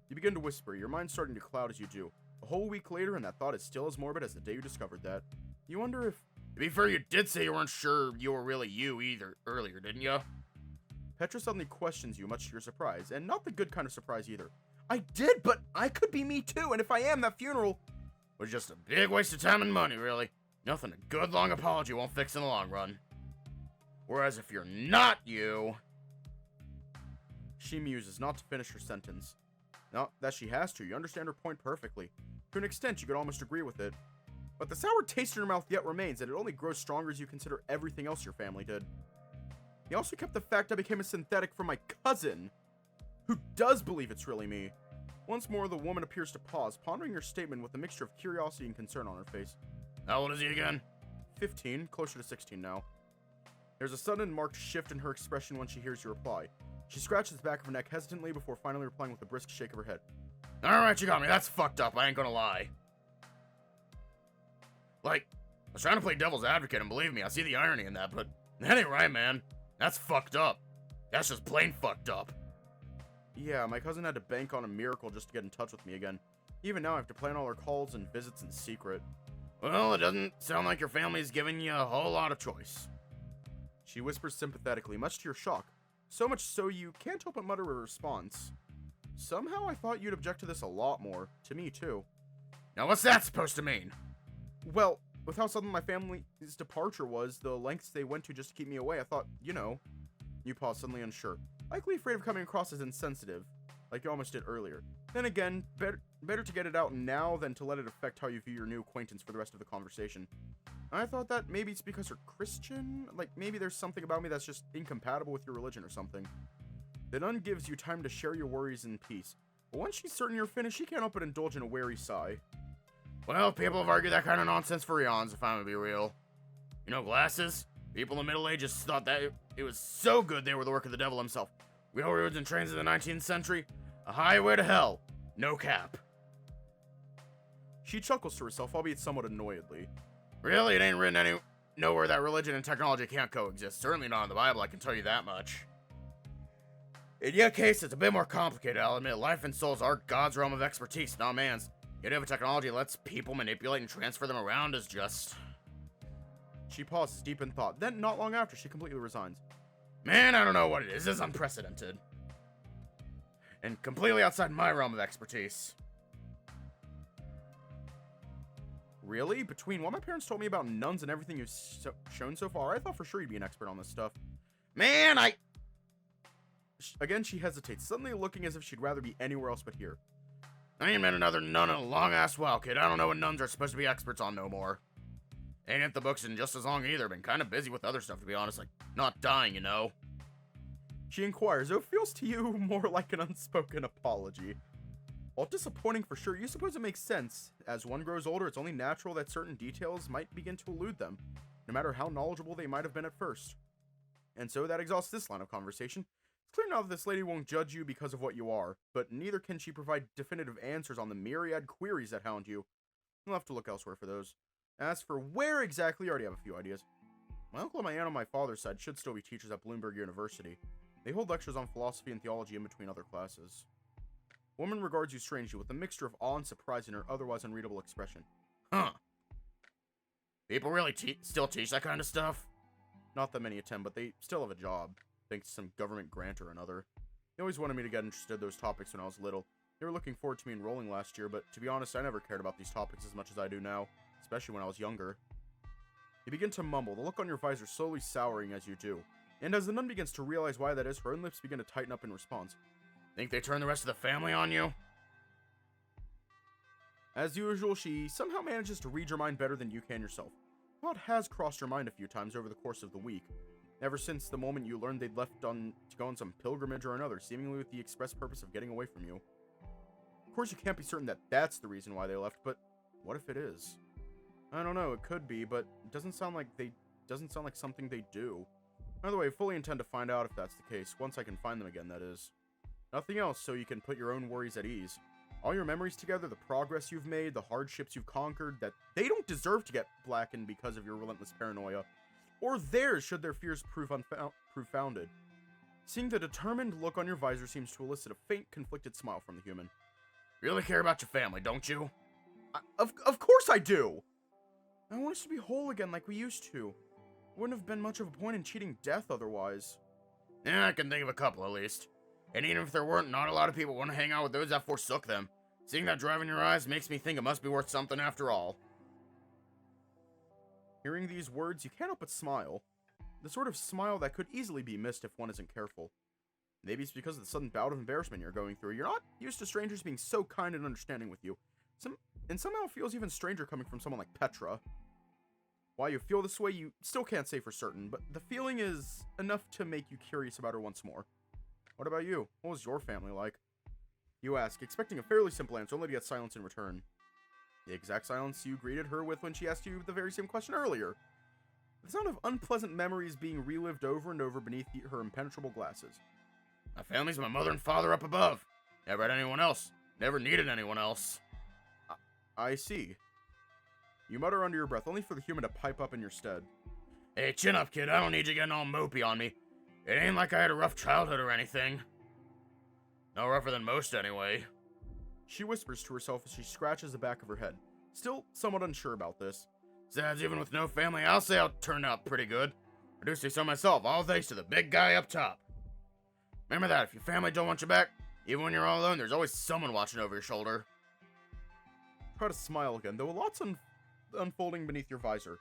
You begin to whisper, your mind starting to cloud as you do. A whole week later, and that thought is still as morbid as the day you discovered that. You wonder if... To be fair, you did say you weren't sure you were really you either earlier, didn't you? Petra suddenly questions you, much to your surprise, and not the good kind of surprise either. I did, but I could be me too, and if I am, that funeral was just a big waste of time and money, really. Nothing a good long apology won't fix in the long run. Whereas if you're not you... She muses, not to finish her sentence. Not that she has to, you understand her point perfectly. To an extent, you could almost agree with it. But the sour taste in your mouth yet remains, and it only grows stronger as you consider everything else your family did. You also kept the fact I became a synthetic for my cousin, who does believe it's really me. Once more, the woman appears to pause, pondering your statement with a mixture of curiosity and concern on her face. How old is he again? 15, closer to 16 now. There's a sudden marked shift in her expression when she hears your reply. She scratches the back of her neck hesitantly before finally replying with a brisk shake of her head. Alright, you got me. That's fucked up. I ain't gonna lie. Like, I was trying to play devil's advocate, and believe me, I see the irony in that, but that ain't right, man. That's fucked up. That's just plain fucked up. Yeah, my cousin had to bank on a miracle just to get in touch with me again. Even now, I have to plan all her calls and visits in secret. Well, it doesn't sound like your family's giving you a whole lot of choice. She whispers sympathetically, much to your shock. So much so you can't help but mutter a response. Somehow I thought you'd object to this a lot more. To me, too. Now what's that supposed to mean? Well, with how sudden my family's departure was, the lengths they went to just to keep me away, I thought, you know. You paused, suddenly unsure. Likely afraid of coming across as insensitive, like you almost did earlier. Then again, better to get it out now than to let it affect how you view your new acquaintance for the rest of the conversation. I thought that maybe it's because you're Christian, like maybe there's something about me that's just incompatible with your religion or something. The nun gives you time to share your worries in peace, but once she's certain you're finished, she can't help but indulge in a wary sigh. Well, people have argued that kind of nonsense for eons, if I'm gonna be real. You know, glasses? People in the Middle Ages thought that it was so good they were the work of the devil himself. Railroads and trains in the 19th century? A highway to hell. No cap. She chuckles to herself, albeit somewhat annoyedly. Really? It ain't written nowhere that religion and technology can't coexist. Certainly not in the Bible, I can tell you that much. In your case, it's a bit more complicated, I'll admit. Life and souls are God's realm of expertise, not man's. The idea of a technology that lets people manipulate and transfer them around is just... She pauses, deep in thought. Then, not long after, she completely resigns. Man, I don't know what it is. This is unprecedented. And completely outside my realm of expertise. Really? Between what my parents told me about nuns and everything you've shown so far, I thought for sure you'd be an expert on this stuff. Man, Again, she hesitates, suddenly looking as if she'd rather be anywhere else but here. I ain't met another nun in a long-ass while, kid. I don't know what nuns are supposed to be experts on no more. Ain't hit the books in just as long either. Been kind of busy with other stuff, to be honest. Like, not dying, you know? She inquires, though it feels to you more like an unspoken apology. While disappointing for sure, you suppose it makes sense. As one grows older, it's only natural that certain details might begin to elude them, no matter how knowledgeable they might have been at first. And so that exhausts this line of conversation. It's clear now that this lady won't judge you because of what you are, but neither can she provide definitive answers on the myriad queries that hound you. You'll have to look elsewhere for those. As for where exactly, I already have a few ideas. My uncle and my aunt on my father's side should still be teachers at Bloomberg University. They hold lectures on philosophy and theology in between other classes. Woman regards you strangely with a mixture of awe and surprise in her otherwise unreadable expression. Huh. People really still teach that kind of stuff? Not that many attend, but they still have a job, thanks to some government grant or another. They always wanted me to get interested in those topics when I was little. They were looking forward to me enrolling last year, but to be honest, I never cared about these topics as much as I do now, especially when I was younger. You begin to mumble, the look on your visor slowly souring as you do. And as the nun begins to realize why that is, her own lips begin to tighten up in response. Think they turn the rest of the family on you? As usual, she somehow manages to read your mind better than you can yourself. thought has crossed your mind a few times over the course of the week, ever since the moment you learned they'd left to go on some pilgrimage or another, seemingly with the express purpose of getting away from you. Of course, you can't be certain that that's the reason why they left, but what if it is? I don't know, it could be, but it doesn't sound like something they do. Either way, I fully intend to find out if that's the case, once I can find them again, that is. Nothing else, so you can put your own worries at ease. All your memories together, the progress you've made, the hardships you've conquered, that they don't deserve to get blackened because of your relentless paranoia. Or theirs, should their fears prove founded. Seeing the determined look on your visor seems to elicit a faint, conflicted smile from the human. Really care about your family, don't you? Of course I do! I want us to be whole again like we used to. Wouldn't have been much of a point in cheating death otherwise. Yeah, I can think of a couple at least. And even if there weren't, not a lot of people want to hang out with those that forsook them. Seeing that drive in your eyes makes me think it must be worth something after all. Hearing these words, you can't help but smile. The sort of smile that could easily be missed if one isn't careful. Maybe it's because of the sudden bout of embarrassment you're going through. You're not used to strangers being so kind and understanding with you. And somehow it feels even stranger coming from someone like Petra. Why you feel this way, you still can't say for certain, but the feeling is enough to make you curious about her once more. What about you? What was your family like? You ask, expecting a fairly simple answer, only to get silence in return. The exact silence you greeted her with when she asked you the very same question earlier. The sound of unpleasant memories being relived over and over beneath her impenetrable glasses. My family's my mother and father up above. Never had anyone else. Never needed anyone else. I see. You mutter under your breath, only for the human to pipe up in your stead. Hey, chin up, kid. I don't need you getting all mopey on me. It ain't like I had a rough childhood or anything. No rougher than most, anyway. She whispers to herself as she scratches the back of her head, still somewhat unsure about this. Besides, even with no family, I'll say I turned out pretty good. I do say so myself, all thanks to the big guy up top. Remember that, if your family don't want you back, even when you're all alone, there's always someone watching over your shoulder. Try to smile again, though a lot's unfolding beneath your visor.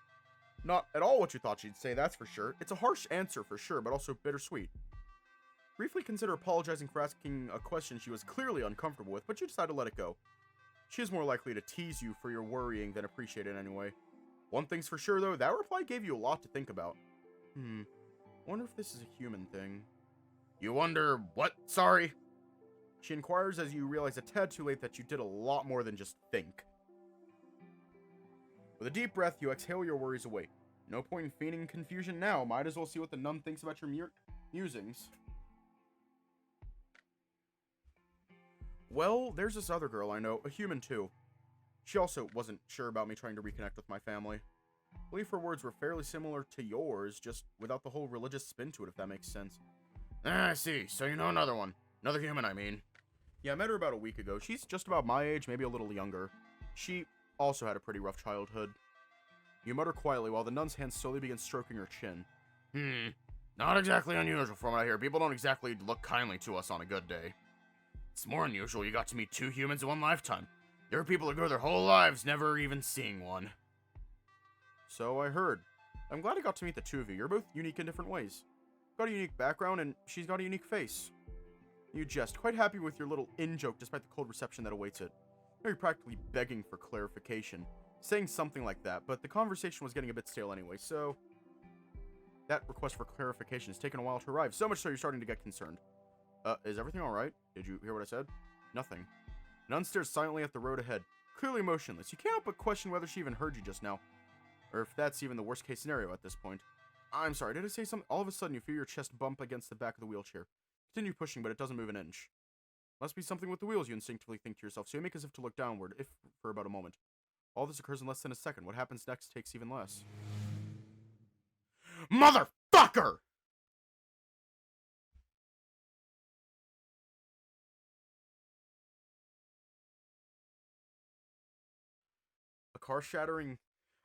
Not at all what you thought she'd say, that's for sure. It's a harsh answer for sure, but also bittersweet. Briefly consider apologizing for asking a question she was clearly uncomfortable with, but you decide to let it go. She is more likely to tease you for your worrying than appreciate it anyway. One thing's for sure, though, that reply gave you a lot to think about. Wonder if this is a human thing. You wonder what, sorry? She inquires as you realize a tad too late that you did a lot more than just think. With a deep breath, you exhale your worries away. No point in feigning confusion now. Might as well see what the nun thinks about your musings. Well, there's this other girl I know, a human too. She also wasn't sure about me trying to reconnect with my family. I believe her words were fairly similar to yours, just without the whole religious spin to it, if that makes sense. Ah, I see. So you know another one. Another human, I mean. Yeah, I met her about a week ago. She's just about my age, maybe a little younger. She also had a pretty rough childhood. You mutter quietly while the nun's hand slowly begins stroking her chin. Not exactly unusual from what I hear. People don't exactly look kindly to us on a good day. It's more unusual you got to meet two humans in one lifetime. There are people who go their whole lives never even seeing one. So I heard. I'm glad I got to meet the two of you. You're both unique in different ways. Got a unique background, and she's got a unique face. You jest, quite happy with your little in-joke despite the cold reception that awaits it. You're practically begging for clarification, saying something like that, but the conversation was getting a bit stale anyway, so... That request for clarification has taken a while to arrive, so much so you're starting to get concerned. Is everything alright? Did you hear what I said? Nothing. Nun stares silently at the road ahead, clearly motionless. You can't help but question whether she even heard you just now. Or if that's even the worst case scenario at this point. I'm sorry, did I say something? All of a sudden you feel your chest bump against the back of the wheelchair. Continue pushing, but it doesn't move an inch. Must be something with the wheels, you instinctively think to yourself, so you make as if to look downward, if for about a moment. All this occurs in less than a second. What happens next takes even less. Motherfucker!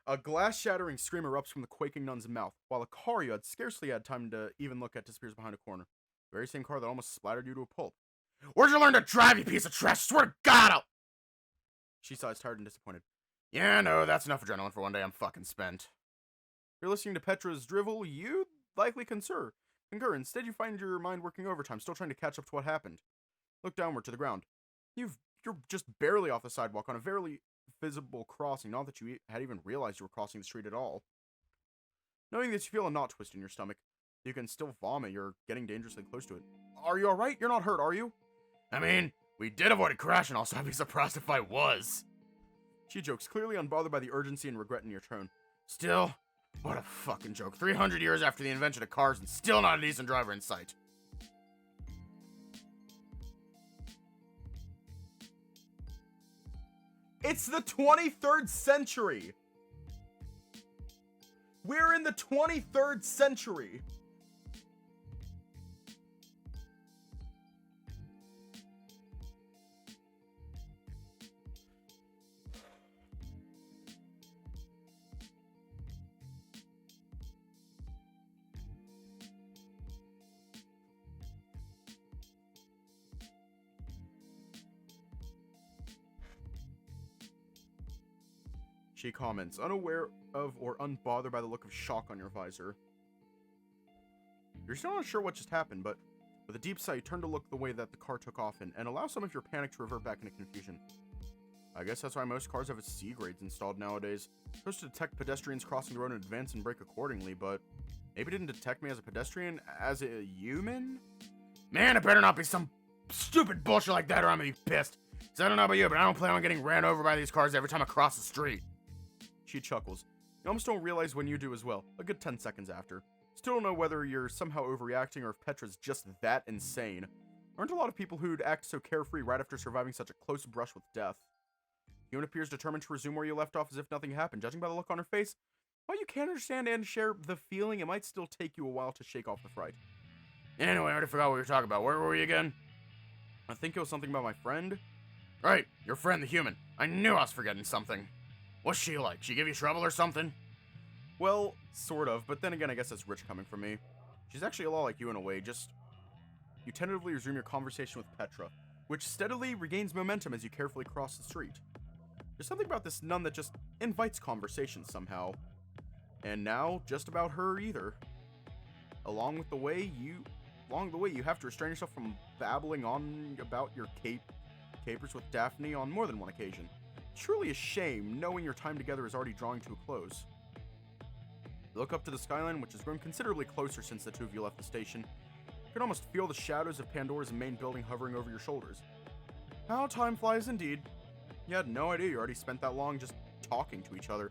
A glass-shattering scream erupts from the quaking nun's mouth, while a car you had scarcely had time to even look at disappears behind a corner. The very same car that almost splattered you to a pulp. Where'd you learn to drive, you piece of trash? Swear to God, I'll... She sighs, tired and disappointed. Yeah, no, that's enough adrenaline for one day. I'm fucking spent. You're listening to Petra's drivel, you'd likely concur. Instead, you find your mind working overtime, still trying to catch up to what happened. Look downward to the ground. You're just barely off the sidewalk on a very visible crossing, not that you had even realized you were crossing the street at all. Knowing that you feel a knot twist in your stomach, you can still vomit. You're getting dangerously close to it. Are you alright? You're not hurt, are you? I mean, we did avoid a crash and also I'd be surprised if I was. She jokes, clearly unbothered by the urgency and regret in your tone. Still, what a fucking joke. 300 years after the invention of cars and still not a decent driver in sight. It's the 23rd century! We're in the 23rd century! She comments, unaware of or unbothered by the look of shock on your visor. You're still not sure what just happened, but with a deep sigh, you turn to look the way that the car took off in, and allow some of your panic to revert back into confusion. I guess that's why most cars have its C grades installed nowadays. Supposed to detect pedestrians crossing the road in advance and brake accordingly, but maybe it didn't detect me as a pedestrian, as a human? Man, it better not be some stupid bullshit like that or I'm gonna be pissed. So I don't know about you, but I don't plan on getting ran over by these cars every time I cross the street. She chuckles. You almost don't realize when you do as well, a good 10 seconds after. Still don't know whether you're somehow overreacting or if Petra's just that insane. Aren't a lot of people who'd act so carefree right after surviving such a close brush with death. Human appears determined to resume where you left off as if nothing happened. Judging by the look on her face, while you can understand and share the feeling, it might still take you a while to shake off the fright. Anyway, I already forgot what we were talking about. Where were we again? I think it was something about my friend. Right, your friend the human. I knew I was forgetting something. What's she like? She give you trouble or something? Well, sort of, but then again, I guess that's rich coming from me. She's actually a lot like you in a way, just... You tentatively resume your conversation with Petra, which steadily regains momentum as you carefully cross the street. There's something about this nun that just invites conversation somehow. And now, just about her either. Along the way, you have to restrain yourself from babbling on about your capers with Daphne on more than one occasion. Truly a shame, knowing your time together is already drawing to a close. You look up to the skyline, which has grown considerably closer since the two of you left the station. You can almost feel the shadows of Pandora's main building hovering over your shoulders. How time flies indeed. You had no idea you already spent that long just talking to each other.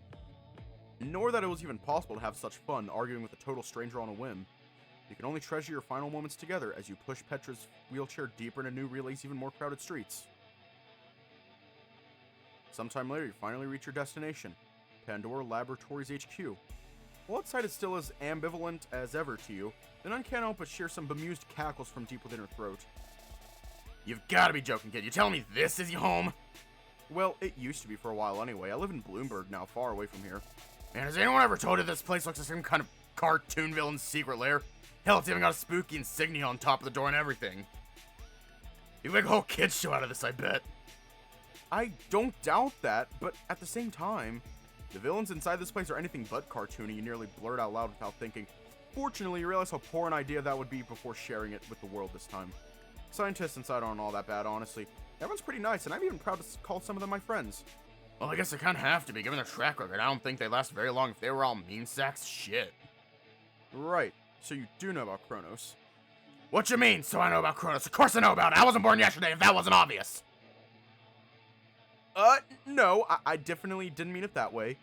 Nor that it was even possible to have such fun arguing with a total stranger on a whim. You can only treasure your final moments together as you push Petra's wheelchair deeper into new relays, even more crowded streets. Sometime later, you finally reach your destination, Pandora Laboratories HQ. While outside is still as ambivalent as ever to you, the nun can't help but share some bemused cackles from deep within her throat. You've gotta be joking, kid. You telling me this is your home? Well, it used to be for a while anyway. I live in Bloomberg now, far away from here. Man, has anyone ever told you this place looks like some kind of cartoon villain's secret lair? Hell, it's even got a spooky insignia on top of the door and everything. You make a whole kid's show out of this, I bet. I don't doubt that, but at the same time, the villains inside this place are anything but cartoony, you nearly blurt out loud without thinking. Fortunately, you realize how poor an idea that would be before sharing it with the world this time. Scientists inside aren't all that bad, honestly. Everyone's pretty nice, and I'm even proud to call some of them my friends. Well, I guess they kind of have to be, given their track record. I don't think they last very long if they were all mean sacks. Shit. Right, so you do know about Kronos. What you mean, so I know about Kronos? Of course I know about it. I wasn't born yesterday if that wasn't obvious. No, I definitely didn't mean it that way.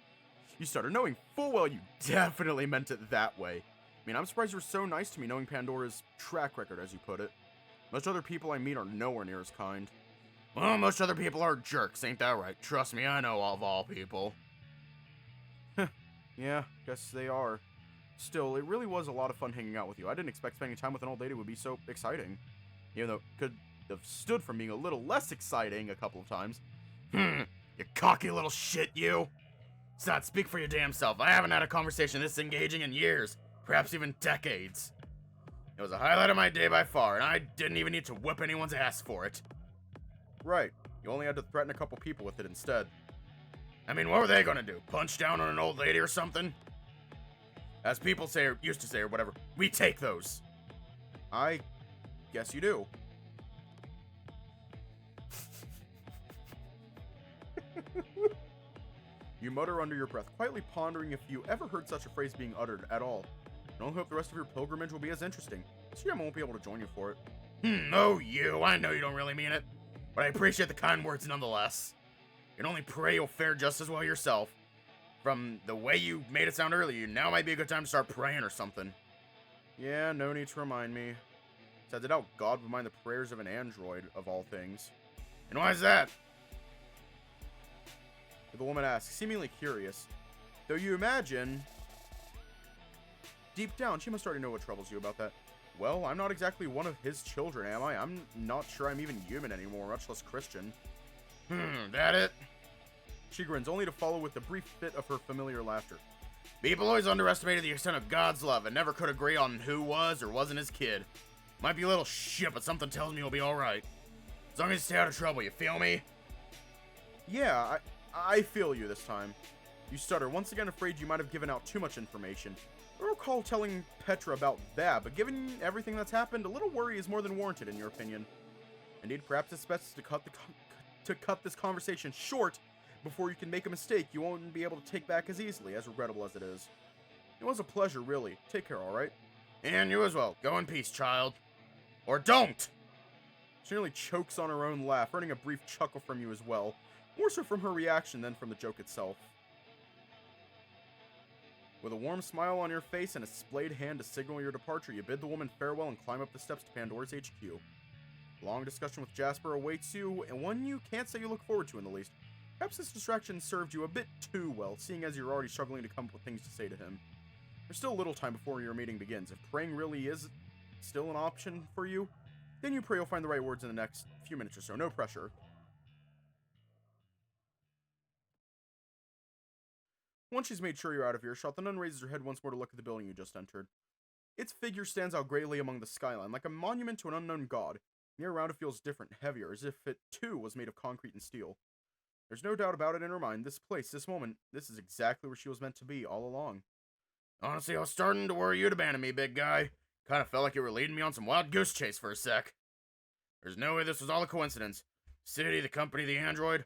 You started knowing full well you definitely meant it that way. I mean, I'm surprised you were so nice to me knowing Pandora's track record, as you put it. Most other people I meet are nowhere near as kind. Well, most other people are jerks, ain't that right? Trust me, I know of all people. Yeah, guess they are. Still, it really was a lot of fun hanging out with you. I didn't expect spending time with an old lady would be so exciting. Even though it could have stood from being a little less exciting a couple of times. You cocky little shit, you. Sad, speak for your damn self. I haven't had a conversation this engaging in years, perhaps even decades. It was a highlight of my day by far, and I didn't even need to whip anyone's ass for it. Right. You only had to threaten a couple people with it instead. I mean, what were they gonna do? Punch down on an old lady or something? As people say, or used to say, or whatever, we take those. I guess you do. You mutter under your breath, quietly pondering if you ever heard such a phrase being uttered at all. I only hope the rest of your pilgrimage will be as interesting. So I won't be able to join you for it. Oh, you. I know you don't really mean it, but I appreciate the kind words nonetheless. You can only pray you'll fare just as well yourself. From the way you made it sound earlier, now might be a good time to start praying or something. Yeah, no need to remind me. Besides, I doubt God would mind the prayers of an android, of all things. And why is that? The woman asks, seemingly curious. Though you imagine... Deep down, she must already know what troubles you about that. Well, I'm not exactly one of his children, am I? I'm not sure I'm even human anymore, much less Christian. That it? She grins, only to follow with a brief fit of her familiar laughter. People always underestimated the extent of God's love and never could agree on who was or wasn't his kid. Might be a little shit, but something tells me you'll be alright. As long as you stay out of trouble, you feel me? Yeah, I feel you this time. You stutter, once again afraid you might have given out too much information. I recall telling Petra about that, but given everything that's happened, a little worry is more than warranted in your opinion. Indeed, perhaps it's best to cut this conversation short before you can make a mistake you won't be able to take back as easily, as regrettable as it is. It was a pleasure, really. Take care, alright? And you as well. Go in peace, child. Or don't! She nearly chokes on her own laugh, earning a brief chuckle from you as well. More so from her reaction than from the joke itself. With a warm smile on your face and a splayed hand to signal your departure, you bid the woman farewell and climb up the steps to Pandora's HQ. A long discussion with Jasper awaits you, and one you can't say you look forward to in the least. Perhaps this distraction served you a bit too well, seeing as you're already struggling to come up with things to say to him. There's still a little time before your meeting begins. If praying really is still an option for you, then you pray you'll find the right words in the next few minutes or so. No pressure. Once she's made sure you're out of earshot, the nun raises her head once more to look at the building you just entered. Its figure stands out greatly among the skyline, like a monument to an unknown god. Near around it feels different, heavier, as if it too was made of concrete and steel. There's no doubt about it in her mind. This place, this moment, this is exactly where she was meant to be all along. Honestly, I was starting to worry you'd abandon me, big guy. Kinda felt like you were leading me on some wild goose chase for a sec. There's no way this was all a coincidence. City, the company, the android.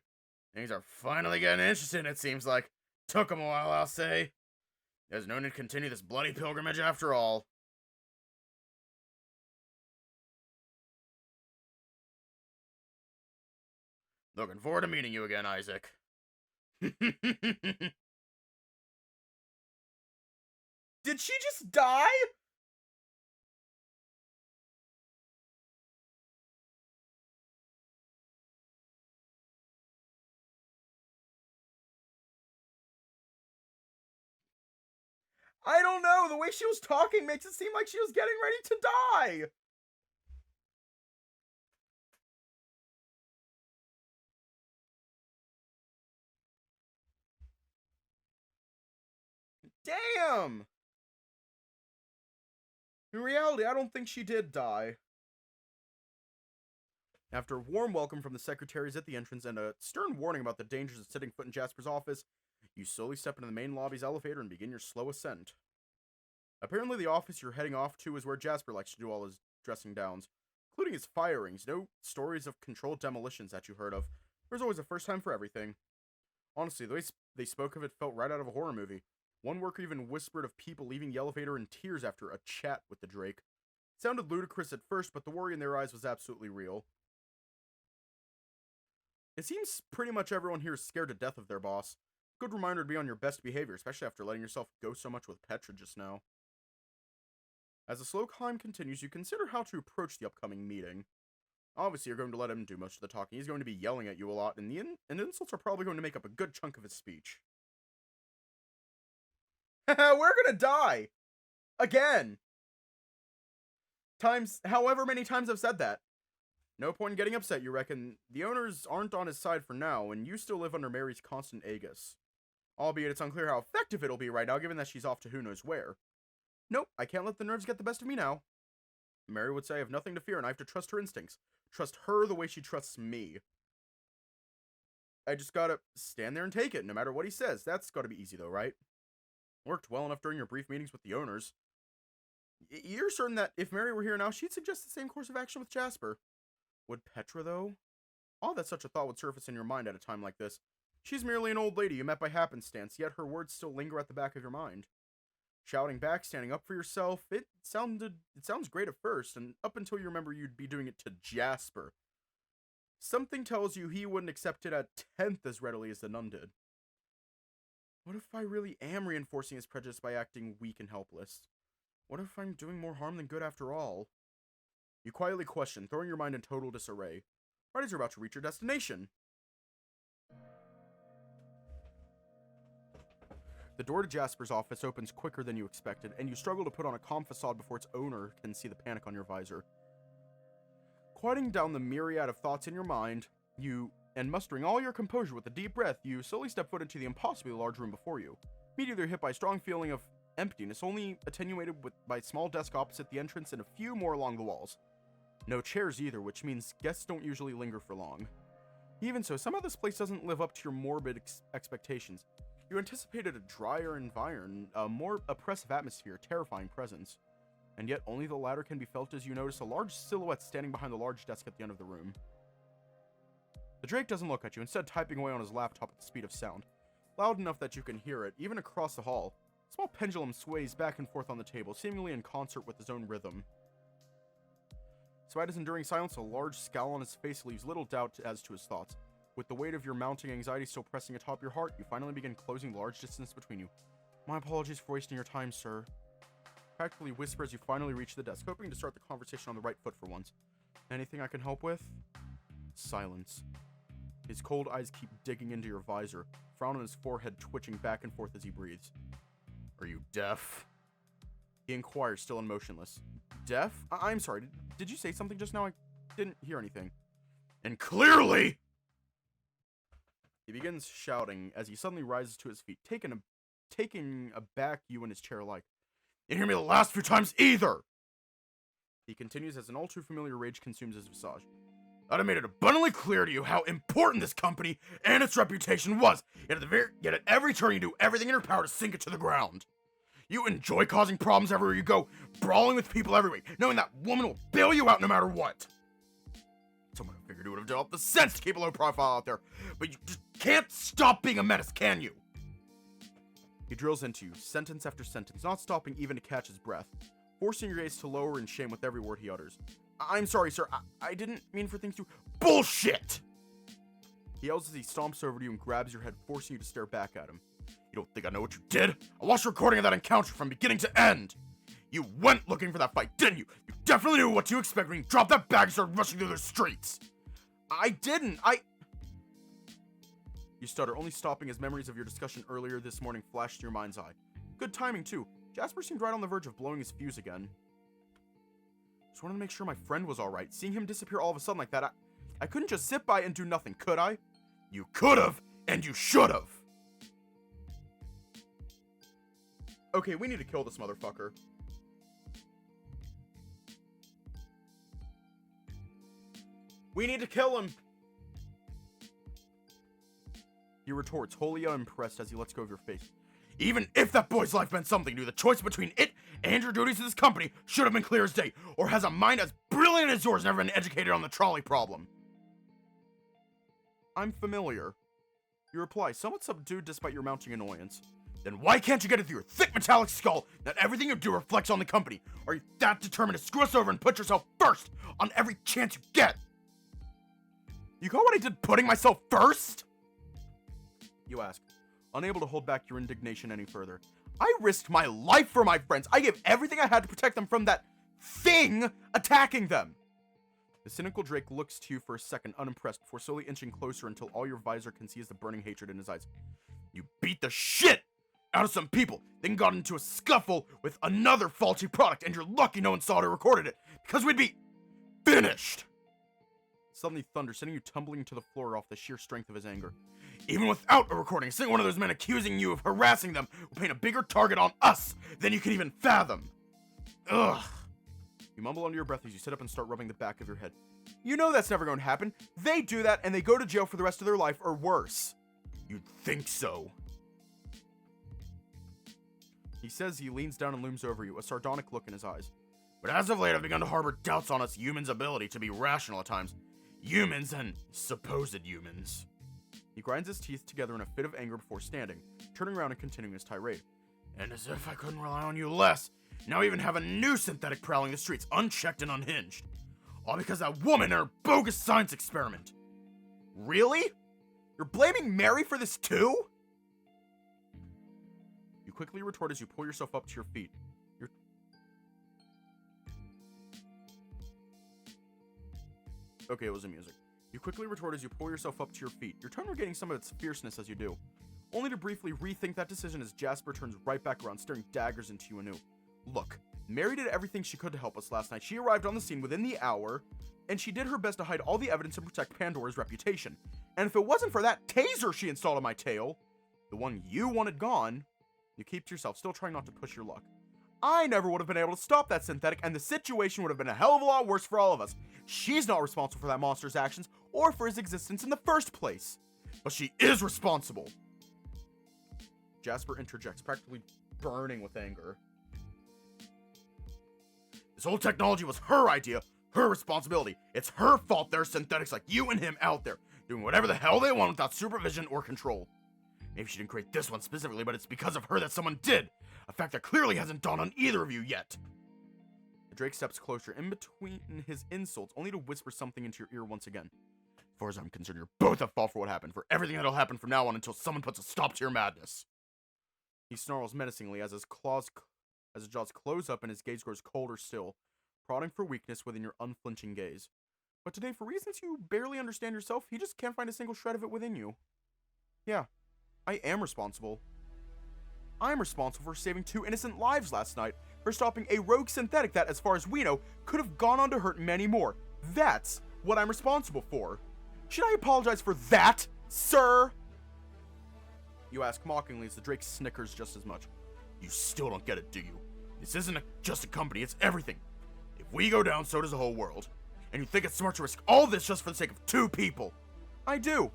Things are finally getting interesting, it seems like. Took 'em a while, I'll say. There's no need to continue this bloody pilgrimage after all. Looking forward to meeting you again, Isaac. Did she just die? I don't know. The way she was talking makes it seem like she was getting ready to die. Damn. In reality, I don't think she did die. After a warm welcome from the secretaries at the entrance and a stern warning about the dangers of setting foot in Jasper's office, you slowly step into the main lobby's elevator and begin your slow ascent. Apparently the office you're heading off to is where Jasper likes to do all his dressing downs, including his firings. No stories of controlled demolitions that you heard of. There's always a first time for everything. Honestly, the way they spoke of it felt right out of a horror movie. One worker even whispered of people leaving the elevator in tears after a chat with the Drake. It sounded ludicrous at first, but the worry in their eyes was absolutely real. It seems pretty much everyone here is scared to death of their boss. Good reminder to be on your best behavior, especially after letting yourself go so much with Petra just now. As the slow climb continues, you consider how to approach the upcoming meeting. Obviously, you're going to let him do most of the talking. He's going to be yelling at you a lot, and the insults are probably going to make up a good chunk of his speech. We're gonna die! Again! However many times I've said that. No point in getting upset, you reckon. The owners aren't on his side for now, and you still live under Mary's constant aegis. Albeit it's unclear how effective it'll be right now, given that she's off to who knows where. Nope, I can't let the nerves get the best of me now. Mary would say I have nothing to fear, and I have to trust her instincts. Trust her the way she trusts me. I just gotta stand there and take it, no matter what he says. That's gotta be easy though, right? Worked well enough during your brief meetings with the owners. You're certain that if Mary were here now, she'd suggest the same course of action with Jasper. Would Petra, though? All that such a thought would surface in your mind at a time like this. She's merely an old lady you met by happenstance, yet her words still linger at the back of your mind. Shouting back, standing up for yourself, it sounds great at first, and up until you remember you'd be doing it to Jasper. Something tells you he wouldn't accept it at 10th as readily as the nun did. What if I really am reinforcing his prejudice by acting weak and helpless? What if I'm doing more harm than good after all? You quietly question, throwing your mind in total disarray, right as you're about to reach your destination. The door to Jasper's office opens quicker than you expected, and you struggle to put on a calm facade before its owner can see the panic on your visor. Quieting down the myriad of thoughts in your mind, and mustering all your composure with a deep breath, you slowly step foot into the impossibly large room before you. Immediately hit by a strong feeling of emptiness, only attenuated by a small desk opposite the entrance and a few more along the walls. No chairs either, which means guests don't usually linger for long. Even so, somehow this place doesn't live up to your morbid expectations. You anticipated a drier environment, a more oppressive atmosphere, terrifying presence. And yet only the latter can be felt as you notice a large silhouette standing behind the large desk at the end of the room. The Drake doesn't look at you, instead typing away on his laptop at the speed of sound, loud enough that you can hear it, even across the hall. A small pendulum sways back and forth on the table, seemingly in concert with his own rhythm. Despite his enduring silence, a large scowl on his face leaves little doubt as to his thoughts. With the weight of your mounting anxiety still pressing atop your heart, you finally begin closing the large distance between you. My apologies for wasting your time, sir. Practically whisper as you finally reach the desk, hoping to start the conversation on the right foot for once. Anything I can help with? Silence. His cold eyes keep digging into your visor, frown on his forehead twitching back and forth as he breathes. Are you deaf? He inquires, still unmotionless. Deaf? I'm sorry, did you say something just now? I didn't hear anything. And clearly! He begins shouting as he suddenly rises to his feet, taking aback you in his chair like. You didn't hear me the last few times either! He continues as an all too familiar rage consumes his visage. I'd have made it abundantly clear to you how important this company and its reputation was, yet at every turn you do everything in your power to sink it to the ground. You enjoy causing problems everywhere you go, brawling with people everywhere, knowing that woman will bail you out no matter what. Someone figured you would have developed the sense to keep a low profile out there, but you just can't stop being a menace, can you? He drills into you, sentence after sentence, not stopping even to catch his breath, forcing your gaze to lower in shame with every word he utters. I'm sorry, sir. I didn't mean for things to... Bullshit! He yells as he stomps over to you and grabs your head, forcing you to stare back at him. You don't think I know what you did? I watched a recording of that encounter from beginning to end. You went looking for that fight, didn't you? You definitely knew what to expect when you dropped that bag and started rushing through the streets. I didn't. You stutter, only stopping as memories of your discussion earlier this morning flash to your mind's eye. Good timing, too. Jasper seemed right on the verge of blowing his fuse again. Just wanted to make sure my friend was alright. Seeing him disappear all of a sudden like that, I couldn't just sit by and do nothing, could I? You could've, and you should've. Okay, we need to kill this motherfucker. We need to kill him! He retorts, wholly unimpressed as he lets go of your face. Even if that boy's life meant something to you, the choice between it and your duties to this company should have been clear as day, or has a mind as brilliant as yours never been educated on the trolley problem? I'm familiar. You reply, somewhat subdued despite your mounting annoyance. Then why can't you get it through your thick metallic skull that everything you do reflects on the company? Are you that determined to screw us over and put yourself first on every chance you get? You call what I did putting myself first? You ask, unable to hold back your indignation any further. I risked my life for my friends. I gave everything I had to protect them from that thing attacking them. The cynical Drake looks to you for a second, unimpressed, before slowly inching closer until all your visor can see is the burning hatred in his eyes. You beat the shit out of some people, then got into a scuffle with another faulty product, and you're lucky no one saw it or recorded it, because we'd be finished. Suddenly thunder, sending you tumbling to the floor off the sheer strength of his anger. Even without a recording, a single one of those men accusing you of harassing them will paint a bigger target on us than you can even fathom. Ugh. You mumble under your breath as you sit up and start rubbing the back of your head. You know that's never going to happen. They do that and they go to jail for the rest of their life, or worse. You'd think so. He says he leans down and looms over you, a sardonic look in his eyes. But as of late, I've begun to harbor doubts on us humans' ability to be rational at times. Humans and supposed humans. He grinds his teeth together in a fit of anger before standing, turning around and continuing his tirade. And as if I couldn't rely on you less, now we even have a new synthetic prowling the streets, unchecked and unhinged. All because that woman and her bogus science experiment. Really? You're blaming Mary for this too? You quickly retort as you pull yourself up to your feet. Okay, it was the music. You quickly retort as you pull yourself up to your feet, your tone regaining some of its fierceness as you do, only to briefly rethink that decision as Jasper turns right back around, staring daggers into you anew. Look, Mary did everything she could to help us last night. She arrived on the scene within the hour, and she did her best to hide all the evidence and protect Pandora's reputation. And if it wasn't for that taser she installed on my tail, the one you wanted gone, you keep to yourself, still trying not to push your luck. I never would have been able to stop that synthetic, and the situation would have been a hell of a lot worse for all of us. She's not responsible for that monster's actions, or for his existence in the first place. But she is responsible. Jasper interjects, practically burning with anger. This whole technology was her idea, her responsibility. It's her fault there are synthetics like you and him out there, doing whatever the hell they want without supervision or control. Maybe she didn't create this one specifically, but it's because of her that someone did. A fact that clearly hasn't dawned on either of you yet. Drake steps closer, in between his insults, only to whisper something into your ear once again. As far as I'm concerned, you're both at fault for what happened, for everything that'll happen from now on until someone puts a stop to your madness. He snarls menacingly as his jaws close up and his gaze grows colder still, prodding for weakness within your unflinching gaze. But today, for reasons you barely understand yourself, he just can't find a single shred of it within you. Yeah, I am responsible. I'm responsible for saving 2 innocent lives last night, for stopping a rogue synthetic that, as far as we know, could have gone on to hurt many more. That's what I'm responsible for. Should I apologize for that, sir? You ask mockingly as the Drake snickers just as much. You still don't get it, do you? This isn't just a company, it's everything. If we go down, so does the whole world. And you think it's smart to risk all this just for the sake of 2 people? I do.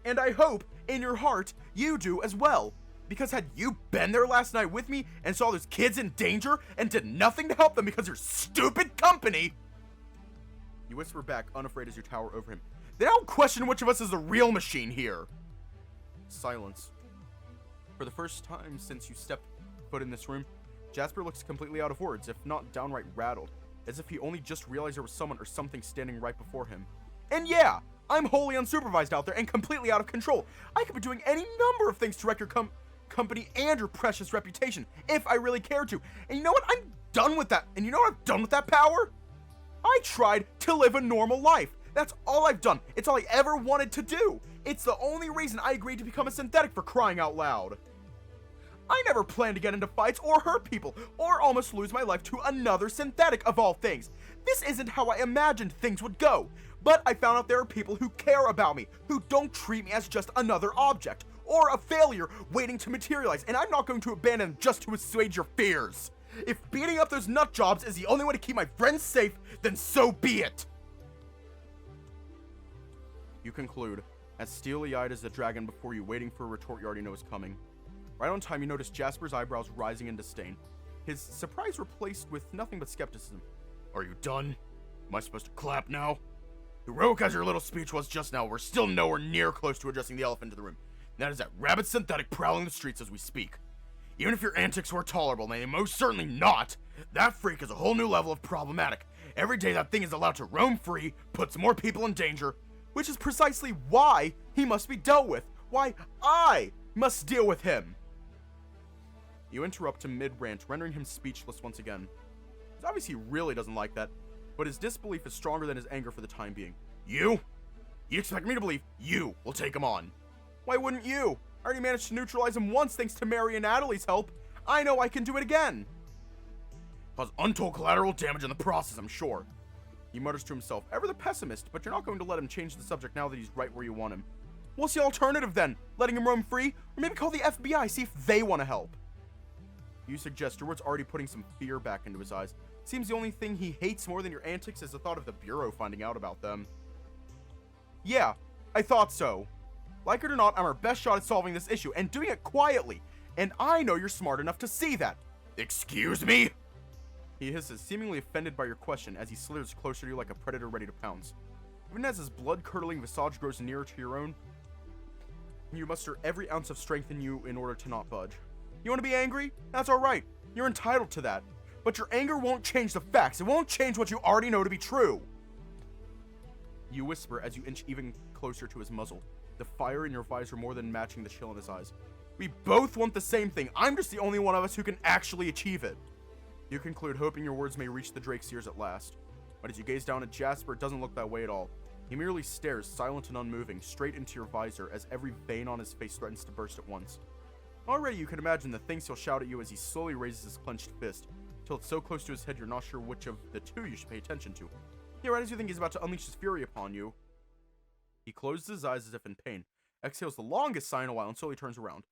And I hope, in your heart, you do as well. Because had you been there last night with me and saw those kids in danger and did nothing to help them because your stupid company, you whisper back, unafraid as you tower over him, then I'll question which of us is the real machine here. Silence. For the first time since you stepped foot in this room, Jasper looks completely out of words, if not downright rattled, as if he only just realized there was someone or something standing right before him. And yeah, I'm wholly unsupervised out there and completely out of control. I could be doing any number of things to wreck your company and your precious reputation, if I really cared to. And you know what? I'm done with that. And you know what I've done with that power? I tried to live a normal life. That's all I've done. It's all I ever wanted to do. It's the only reason I agreed to become a synthetic, for crying out loud. I never planned to get into fights or hurt people, or almost lose my life to another synthetic of all things. This isn't how I imagined things would go. But I found out there are people who care about me, who don't treat me as just another object, or a failure waiting to materialize, and I'm not going to abandon them just to assuage your fears. If beating up those nut jobs is the only way to keep my friends safe, then so be it. You conclude, as steely-eyed as the dragon before you, waiting for a retort you already know is coming. Right on time, you notice Jasper's eyebrows rising in disdain, his surprise replaced with nothing but skepticism. Are you done? Am I supposed to clap now? Heroic as your little speech was just now, we're still nowhere near close to addressing the elephant in the room. And that is that rabid synthetic prowling the streets as we speak. Even if your antics were tolerable, and they most certainly not, that freak is a whole new level of problematic. Every day that thing is allowed to roam free, puts more people in danger, which is precisely why he must be dealt with. Why I must deal with him. You interrupt him mid-rant, rendering him speechless once again. It's obvious he really doesn't like that, but his disbelief is stronger than his anger for the time being. You? You expect me to believe you will take him on? Why wouldn't you? I already managed to neutralize him once thanks to Mary and Natalie's help. I know I can do it again. Cause untold collateral damage in the process, I'm sure. He mutters to himself, ever the pessimist, but you're not going to let him change the subject now that he's right where you want him. What's the alternative then? Letting him roam free? Or maybe call the FBI, see if they want to help. You suggest, your words already putting some fear back into his eyes. Seems the only thing he hates more than your antics is the thought of the Bureau finding out about them. Yeah, I thought so. Like it or not, I'm our best shot at solving this issue, and doing it quietly. And I know you're smart enough to see that. Excuse me? He hisses, seemingly offended by your question, as he slithers closer to you like a predator ready to pounce. Even as his blood-curdling visage grows nearer to your own, You muster every ounce of strength in you in order to not budge. You want to be angry? That's alright. You're entitled to that. But your anger won't change the facts. It won't change what you already know to be true. You whisper as you inch even closer to his muzzle, the fire in your visor more than matching the chill in his eyes. We both want the same thing. I'm just the only one of us who can actually achieve it. You conclude, hoping your words may reach the Drake's ears at last. But as you gaze down at Jasper, it doesn't look that way at all. He merely stares, silent and unmoving, straight into your visor as every vein on his face threatens to burst at once. Already you can imagine the things he'll shout at you as he slowly raises his clenched fist, till it's so close to his head you're not sure which of the two you should pay attention to. Yeah, right as you think he's about to unleash his fury upon you, he closes his eyes as if in pain, exhales the longest sigh in a while, and slowly turns around.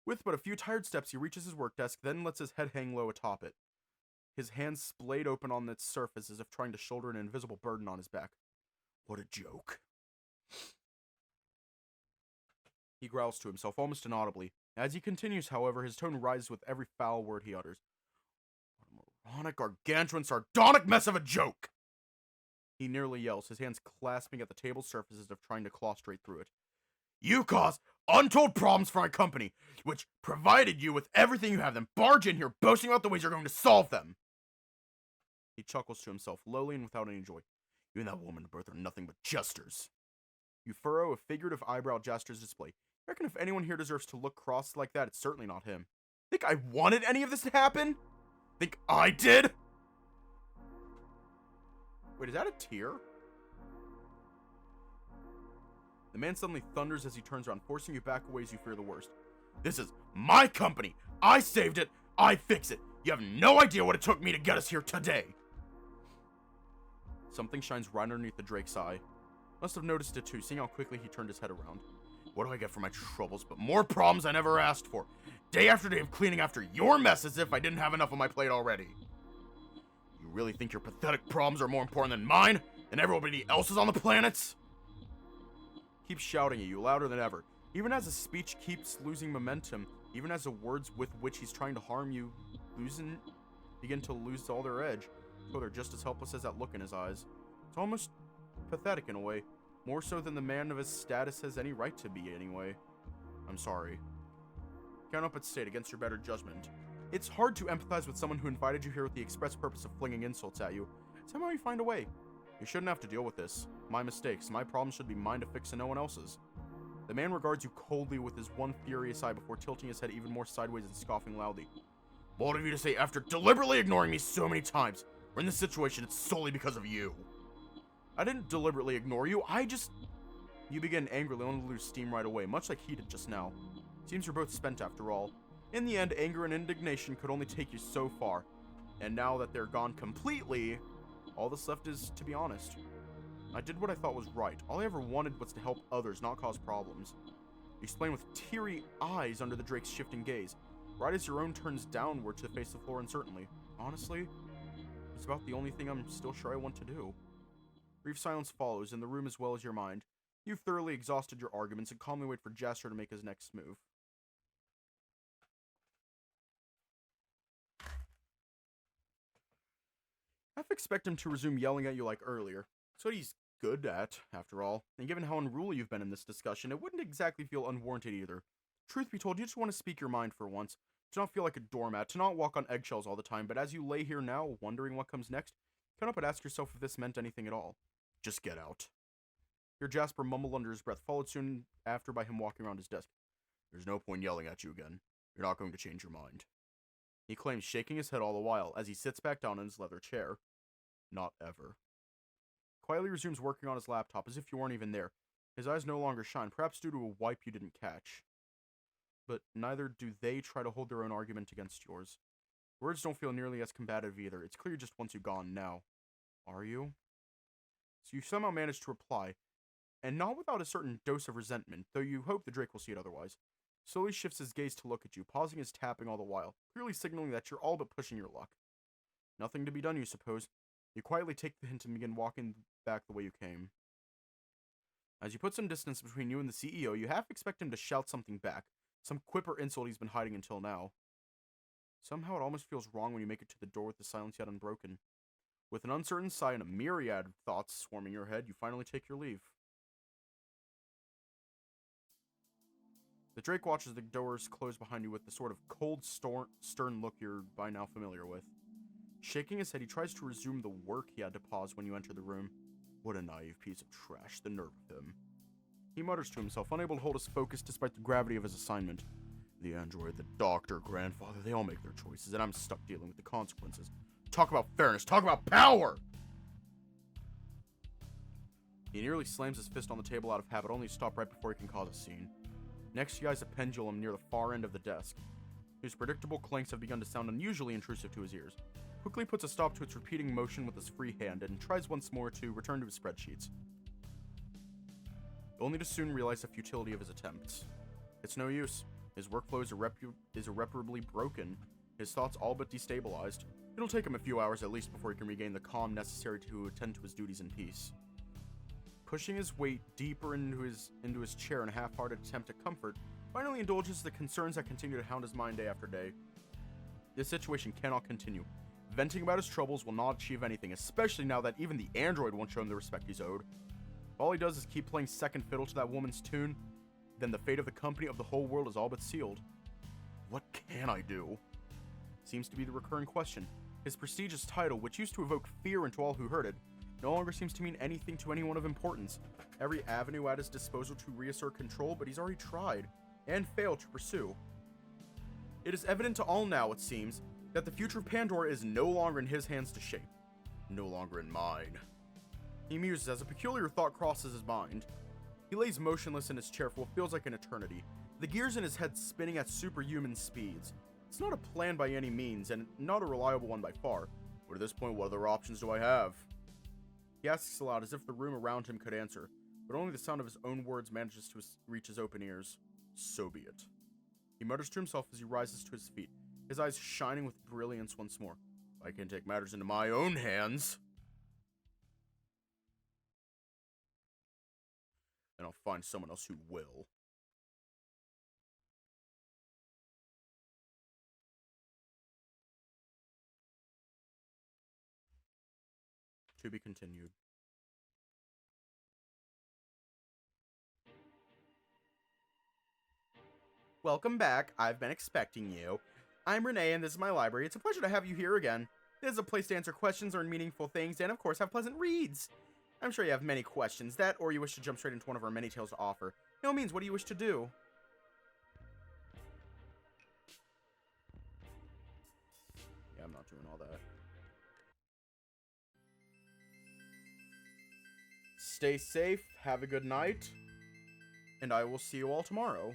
With but a few tired steps, he reaches his work desk, then lets his head hang low atop it. His hands splayed open on its surface as if trying to shoulder an invisible burden on his back. What a joke. He growls to himself, almost inaudibly. As he continues, however, his tone rises with every foul word he utters. What a moronic, gargantuan, sardonic mess of a joke! He nearly yells, his hands clasping at the table's surface as if trying to claw straight through it. You cause untold problems for my company, which provided you with everything you have, then barge in here boasting about the ways you're going to solve them. He chuckles to himself, lowly and without any joy. You and that woman both are nothing but jesters. You furrow a figurative eyebrow at Jasper's display. I reckon if anyone here deserves to look cross like that, it's certainly not him. Think I wanted any of this to happen? Think I did? Wait, is that a tear? The man suddenly thunders as he turns around, forcing you back away as you fear the worst. This is my company. I saved it. I fix it. You have no idea what it took me to get us here today. Something shines right underneath the Drake's eye. Must have noticed it too, seeing how quickly he turned his head around. What do I get for my troubles but more problems I never asked for? Day after day of cleaning after your mess as if I didn't have enough on my plate already. You really think your pathetic problems are more important than mine? Than everybody else's on the planet? Keeps shouting at you, louder than ever. Even as his speech keeps losing momentum, even as the words with which he's trying to harm you begin to lose all their edge. So they're just as helpless as that look in his eyes. It's almost pathetic in a way. More so than the man of his status has any right to be anyway. I'm sorry. Can't help but state against your better judgment. It's hard to empathize with someone who invited you here with the express purpose of flinging insults at you. Somehow you find a way. You shouldn't have to deal with this. My mistakes, my problems should be mine to fix and no one else's. The man regards you coldly with his one furious eye before tilting his head even more sideways and scoffing loudly. Bold of you to say after deliberately ignoring me so many times. We're in this situation, it's solely because of you. I didn't deliberately ignore you, You begin angrily, only to lose steam right away, much like he did just now. Seems you're both spent after all. In the end, anger and indignation could only take you so far. And now that they're gone completely, all that's left is to be honest. I did what I thought was right. All I ever wanted was to help others, not cause problems. You explain with teary eyes under the Drake's shifting gaze, right as your own turns downward to face the floor uncertainly. Honestly, it's about the only thing I'm still sure I want to do. Brief silence follows, in the room as well as your mind. You've thoroughly exhausted your arguments and calmly wait for Jasper to make his next move. I half expect him to resume yelling at you like earlier. It's what he's good at, after all. And given how unruly you've been in this discussion, it wouldn't exactly feel unwarranted either. Truth be told, you just want to speak your mind for once. To not feel like a doormat, to not walk on eggshells all the time, but as you lay here now, wondering what comes next, come up and ask yourself if this meant anything at all. Just get out. Hear Jasper mumble under his breath, followed soon after by him walking around his desk. There's no point yelling at you again. You're not going to change your mind. He claims, shaking his head all the while, as he sits back down in his leather chair. Not ever. Quietly resumes working on his laptop, as if you weren't even there. His eyes no longer shine, perhaps due to a wipe you didn't catch. But neither do they try to hold their own argument against yours. Words don't feel nearly as combative either. It's clear just once you're gone now. Are you? So you somehow manage to reply, and not without a certain dose of resentment, though you hope the Drake will see it otherwise. Slowly shifts his gaze to look at you, pausing his tapping all the while, clearly signaling that you're all but pushing your luck. Nothing to be done, you suppose. You quietly take the hint and begin walking back the way you came. As you put some distance between you and the CEO, you half expect him to shout something back, some quip or insult he's been hiding until now. Somehow it almost feels wrong when you make it to the door with the silence yet unbroken. With an uncertain sigh and a myriad of thoughts swarming your head, you finally take your leave. The Drake watches the doors close behind you with the sort of cold, stern look you're by now familiar with. Shaking his head, he tries to resume the work he had to pause when you enter the room. What a naive piece of trash, the nerve of him. He mutters to himself, unable to hold his focus despite the gravity of his assignment. The android, the doctor, grandfather, they all make their choices, and I'm stuck dealing with the consequences. Talk about fairness, talk about power! He nearly slams his fist on the table out of habit, only to stop right before he can cause a scene. Next, he eyes a pendulum near the far end of the desk, whose predictable clanks have begun to sound unusually intrusive to his ears. Quickly puts a stop to its repeating motion with his free hand, and tries once more to return to his spreadsheets. Only to soon realize the futility of his attempts. It's no use. His workflow is irreparably broken, his thoughts all but destabilized. It'll take him a few hours at least before he can regain the calm necessary to attend to his duties in peace. Pushing his weight deeper into his chair in a half-hearted attempt at comfort, finally indulges the concerns that continue to hound his mind day after day. This situation cannot continue. Venting about his troubles will not achieve anything, especially now that even the android won't show him the respect he's owed. If all he does is keep playing second fiddle to that woman's tune, then the fate of the company, of the whole world, is all but sealed. What can I do? Seems to be the recurring question. His prestigious title, which used to evoke fear into all who heard it, no longer seems to mean anything to anyone of importance. Every avenue at his disposal to reassert control, but he's already tried, and failed to pursue. It is evident to all now, it seems, that the future of Pandora is no longer in his hands to shape. No longer in mine. He muses as a peculiar thought crosses his mind. He lays motionless in his chair for what feels like an eternity, the gears in his head spinning at superhuman speeds. It's not a plan by any means, and not a reliable one by far. But at this point, what other options do I have? He asks aloud as if the room around him could answer, but only the sound of his own words manages to reach his open ears. So be it. He mutters to himself as he rises to his feet, his eyes shining with brilliance once more. If I can take matters into my own hands, then I'll find someone else who will. To be continued. Welcome back. I've been expecting you. I'm Renee, and this is my library. It's a pleasure to have you here again. This is a place to answer questions, learn meaningful things, and of course have pleasant reads. I'm sure you have many questions, that or you wish to jump straight into one of our many tales to offer. No means, what do you wish to do? Yeah, I'm not doing all that. Stay safe, have a good night, and I will see you all tomorrow.